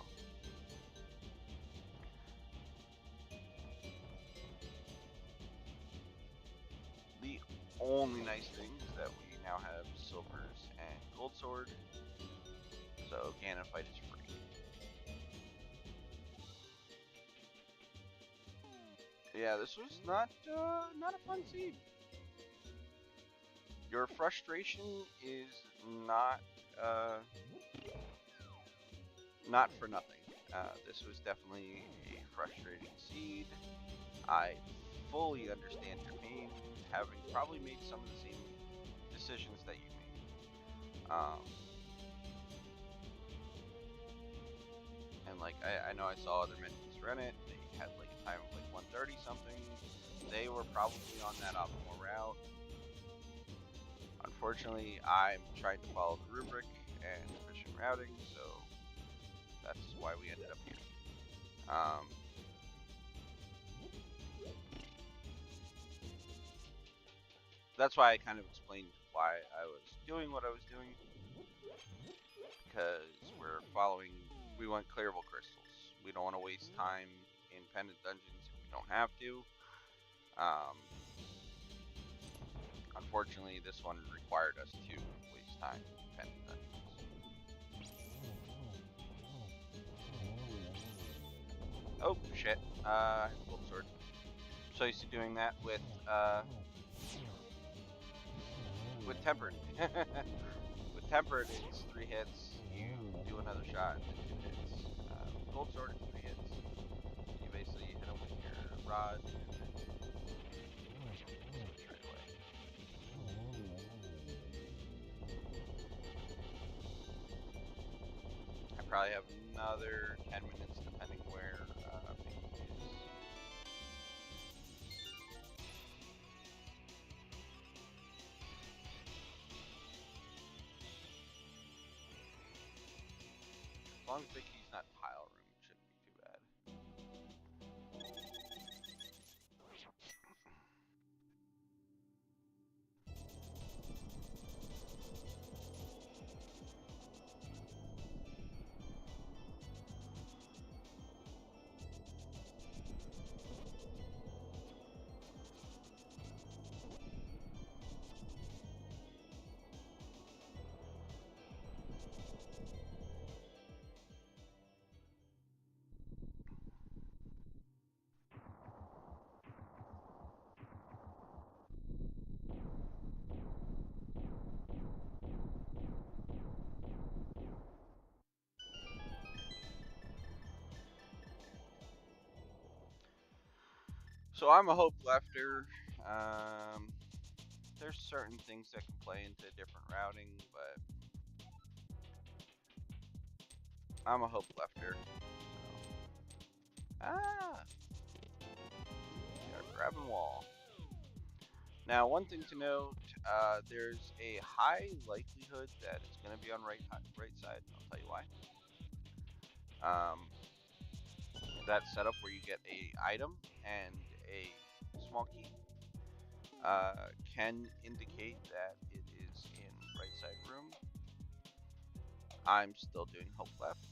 The only nice thing is that we now have Silvers and Gold Sword, so Ganon fight is free. Yeah, this was not a fun scene. Your frustration is not not for nothing. This was definitely a frustrating seed. I fully understand your pain, having probably made some of the same decisions that you made. And like I know I saw other mentions run it. They had like a time of like 130 something. They were probably on that optimal route. Unfortunately, I'm trying to follow the rubric and efficient routing, so that's why we ended up here. That's why I kind of explained why I was doing what I was doing, because we want clearable crystals. We don't want to waste time in pendant dungeons if we don't have to. Unfortunately, this one required us to waste time in pendant dungeons. Oh, shit. Gold Sword. So used to doing that with Tempered. With Tempered, it's 3 hits, you do another shot, and then 2 hits. Gold Sword, it's 3 hits. You basically hit them with your rod, and then switch right away. I probably have another 10 minutes, depending where Pinky is. As long as Pinky's not pile room, it shouldn't be too bad. So I'm a hope lefter. There's certain things that can play into different routing, but I'm a hope lefter. So. Yeah, grabbing wall. Now, one thing to note, there's a high likelihood that it's going to be on right side. I'll tell you why. That setup where you get a item and a small key can indicate that it is in right side room. I'm still doing hope left.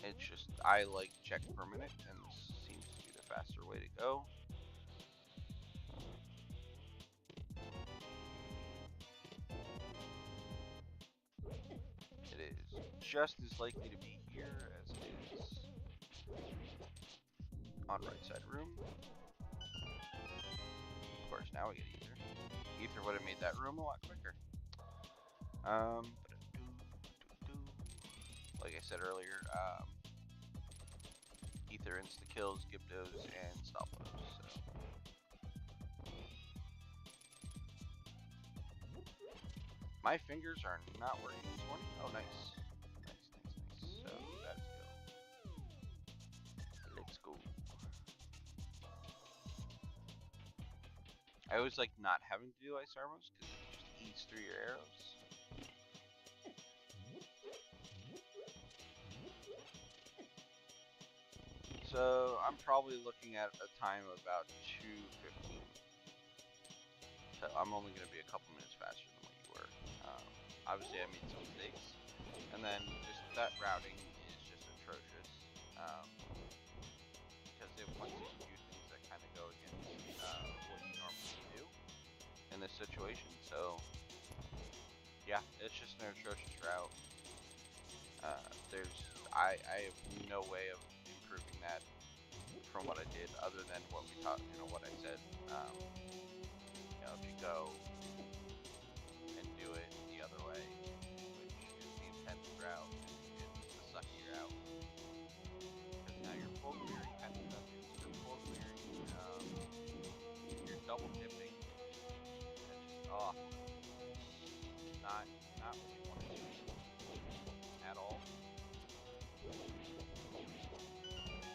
It's just I like check per minute, and this seems to be the faster way to go. It is just as likely to be here as it is on right side room. Of course, now we get ether. Ether would have made that room a lot quicker. Like I said earlier, ether insta kills Gyptos and Stoppos. So. My fingers are not working this morning. Oh, nice. Nice. So I always like not having to do ice armors because it just eats through your arrows. So I'm probably looking at a time of about 2:15. So I'm only going to be a couple minutes faster than what you were. Obviously, I made some mistakes, and then just that routing is just atrocious because it wants you to do things that kind of go against what you normally do in this situation. So yeah, it's just an atrocious route. I have no way of improving that from what I did, other than what we taught, what I said. If you go and do it the other way, which is the intense route, it's the sucky route, because now you're full clearing kind of stuff. You're full clearing, you're double tipping. It's just not what you want to do at all.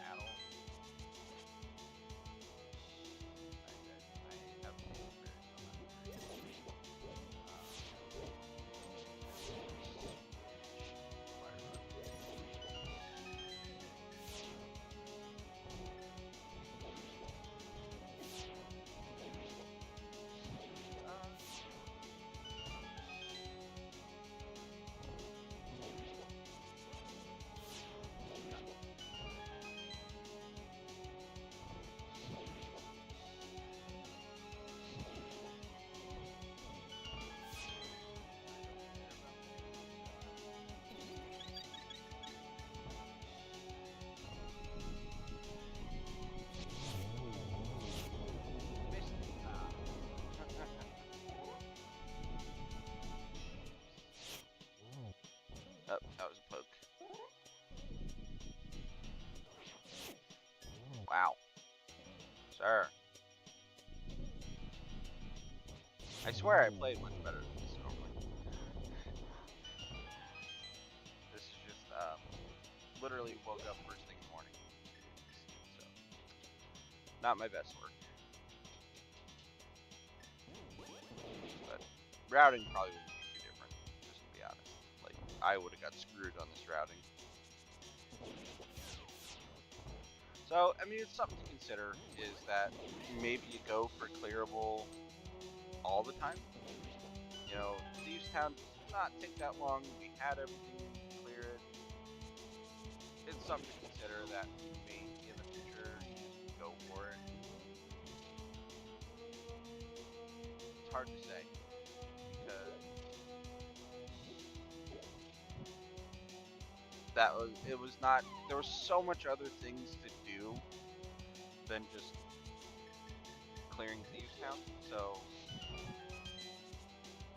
At all. I have no experience on that. Oh, that was a poke. Wow. Sir. I swear I played much better than this normally. This is just, literally woke up first thing in the morning. So, not my best work. But routing probably wouldn't be too different, just to be honest. Like, I would have got screwed on this routing. So, I mean, it's something to consider, is that maybe you go for clearable all the time. Thieves Town does not take that long. We had everything we need to clear it. It's something to consider that maybe in the future you just go for it. It's hard to say, because it was not, there was so much other things to do than just clearing Thieves Town. So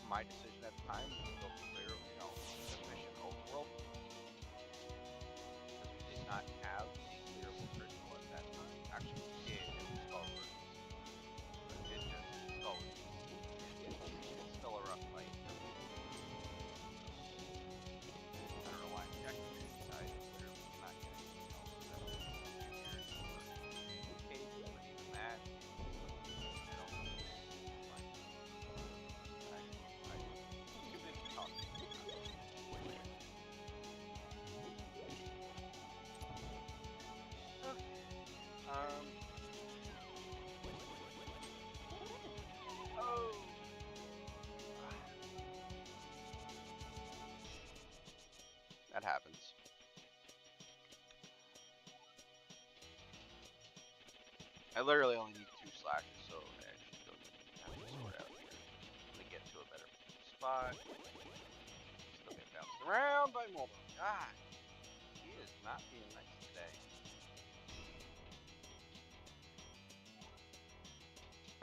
my decision at the time was to go for clear, efficient overworld, because we did not have a clearable crystal at that time. Actually, we did. It was Skull Ruins, but it's just Skull Ruins. It's still a rough fight. I don't know why I'm checking it inside. Clearly not getting anything else. That's okay, but even that, that happens. I literally only need 2 slashes, so I actually don't need to have this sword out here. Let me get to a better spot. Still get bounced around by Moldo. God, he is not being nice today.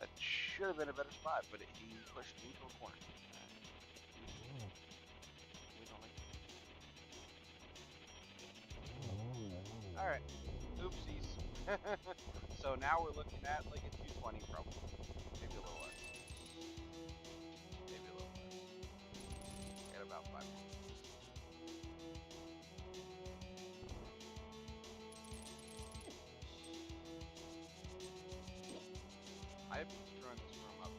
That should have been a better spot, but he pushed me into a corner. We don't like it. Alright. Oopsies. So now we're looking at like a 220 probably. Maybe a little less. Maybe a little less. At about 5 more. I have been screwing this room up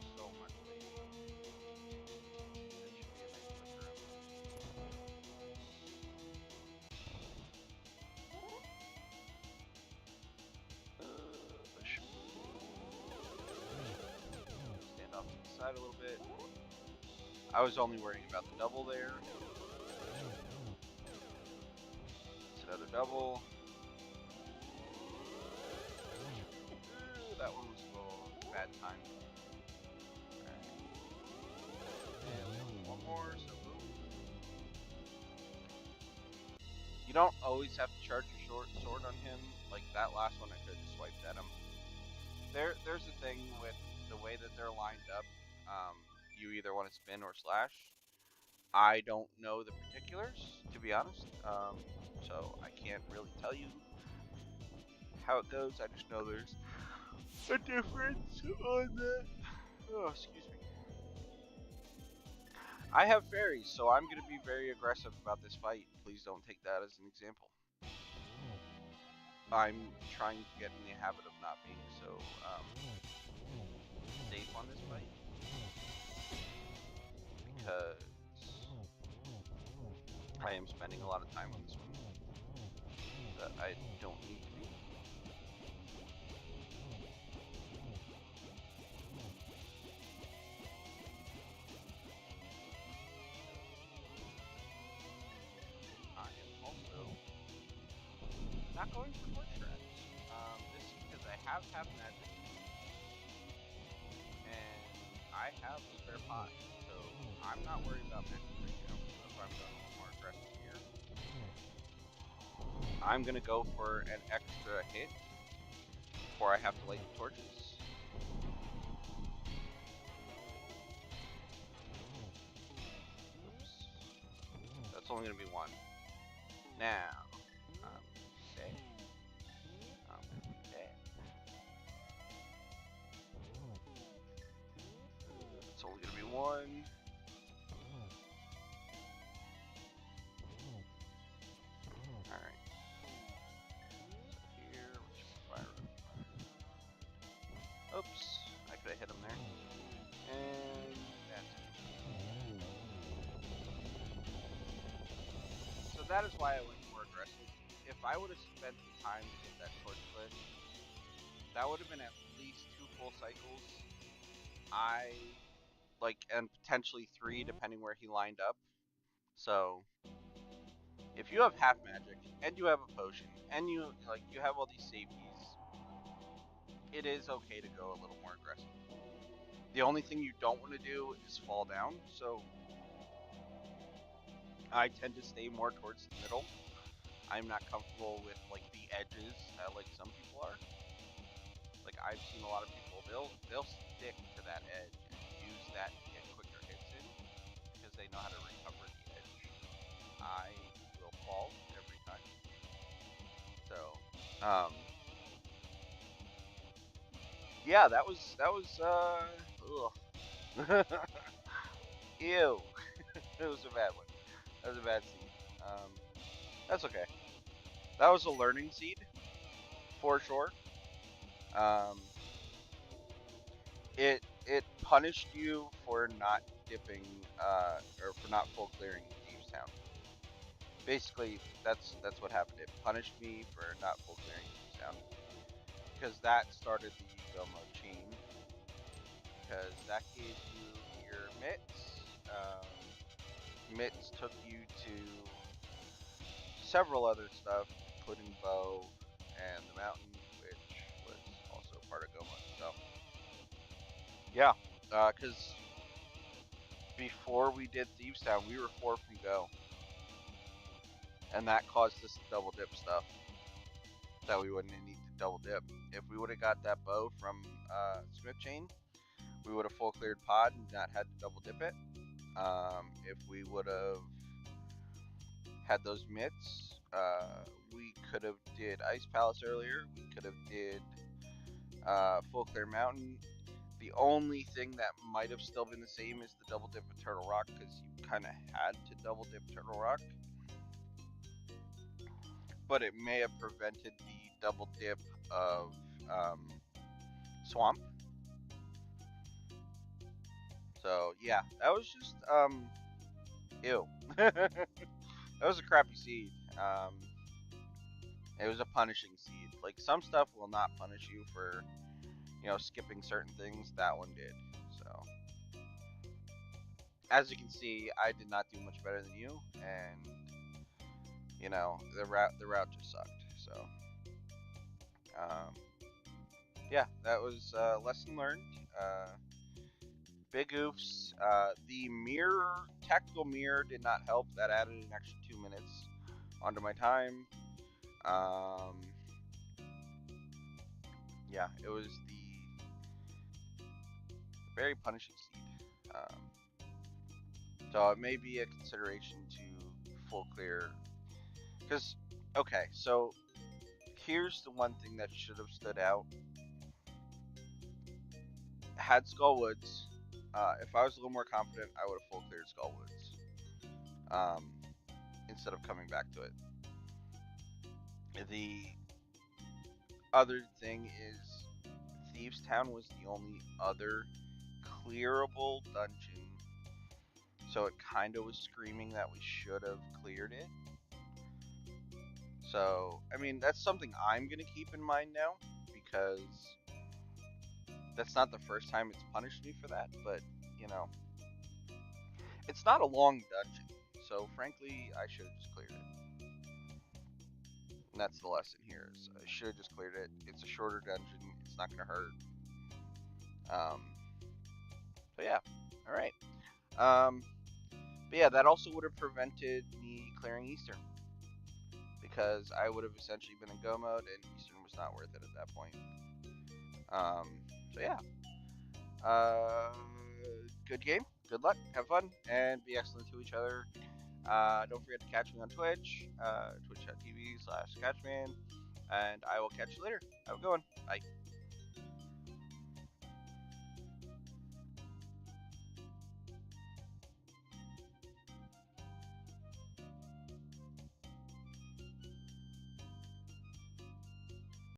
side a little bit. I was only worrying about the double there. It's another double. Ooh, that one was a little bad time. Alright. And one more, so boom. You don't always have to charge your short sword on him. Like that last one, I could have just swiped at him. There's a thing with the way that they're lined up. You either want to spin or slash. I don't know the particulars, to be honest. So I can't really tell you how it goes. I just know there's a difference on that. Oh, excuse me. I have fairies, so I'm going to be very aggressive about this fight. Please don't take that as an example. I'm trying to get in the habit of not being so safe on this fight. Because I am spending a lot of time on this one that I don't need to be. I am also not going for torch traps. This is because I have half magic and I have a spare pot, so I'm not worried about magic right now. So if I'm going a little more aggressive here, I'm gonna go for an extra hit before I have to light the torches. Oops. That's only gonna be one. Now, okay. Okay. It's only gonna be one. Alright. So here, we should fire up. Oops. I could have hit him there. And that's it. So that is why I went more aggressive. If I would have spent the time to get that torch lit, that would have been at least 2 full cycles. And potentially 3 depending where he lined up. So if you have half magic and you have a potion and you have all these safeties, it is okay to go a little more aggressive. The only thing you don't want to do is fall down, so I tend to stay more towards the middle. I'm not comfortable with the edges like some people are. Like I've seen a lot of people, they'll stick to that edge and use that to get quicker hits in because they know how to recover the edge. I will fall every time. So, yeah, that was ugh. Ew. It was a bad one. That was a bad seed. That's okay. That was a learning seed, for sure. Um, it punished you for not dipping, or for not full clearing Thieves Town. Basically, that's what happened. It punished me for not full clearing Thieves Town because that started the Yugomo chain. Because that gave you your mitts. Mitts took you to several other stuff, including bow and the mountain, which was also part of Goma. So, yeah, because before we did Thieves Town, we were 4 from go, and that caused us to double dip stuff that we wouldn't need to double dip. If we would have got that bow from Smith Chain, we would have full cleared pod and not had to double dip it. If we would have had those mitts, we could have did Ice Palace earlier. We could have did Full Clear Mountain. The only thing that might have still been the same is the double dip of Turtle Rock, because you kind of had to double dip Turtle Rock. But it may have prevented the double dip of Swamp. So yeah, that was just ew. That was a crappy seed. It was a punishing seed. Like some stuff will not punish you for skipping certain things. That one did. So as you can see, I did not do much better than you, and you know the route just sucked. So um, yeah, that was lesson learned. Big oofs. The mirror, tactical mirror, did not help. That added an extra 2 minutes onto my time. Um, yeah, it was the very punishing seed. So it may be a consideration to full clear. Because, okay, so here's the one thing that should have stood out. Had Skullwoods, if I was a little more confident, I would have full cleared Skullwoods instead of coming back to it. The other thing is, Thieves Town was the only other clearable dungeon, so it kind of was screaming that we should have cleared it. So, I mean, that's something I'm going to keep in mind now, because that's not the first time it's punished me for that, but, you know, it's not a long dungeon, so frankly, I should have just cleared it. And that's the lesson here, is I should have just cleared it. It's a shorter dungeon, it's not going to hurt. Um, so yeah, alright. But yeah, that also would have prevented me clearing Eastern, because I would have essentially been in go mode, and Eastern was not worth it at that point. So yeah, uh, good game, good luck, have fun, and be excellent to each other. Don't forget to catch me on Twitch, twitch.tv/catchman, and I will catch you later. Have a good one. Bye.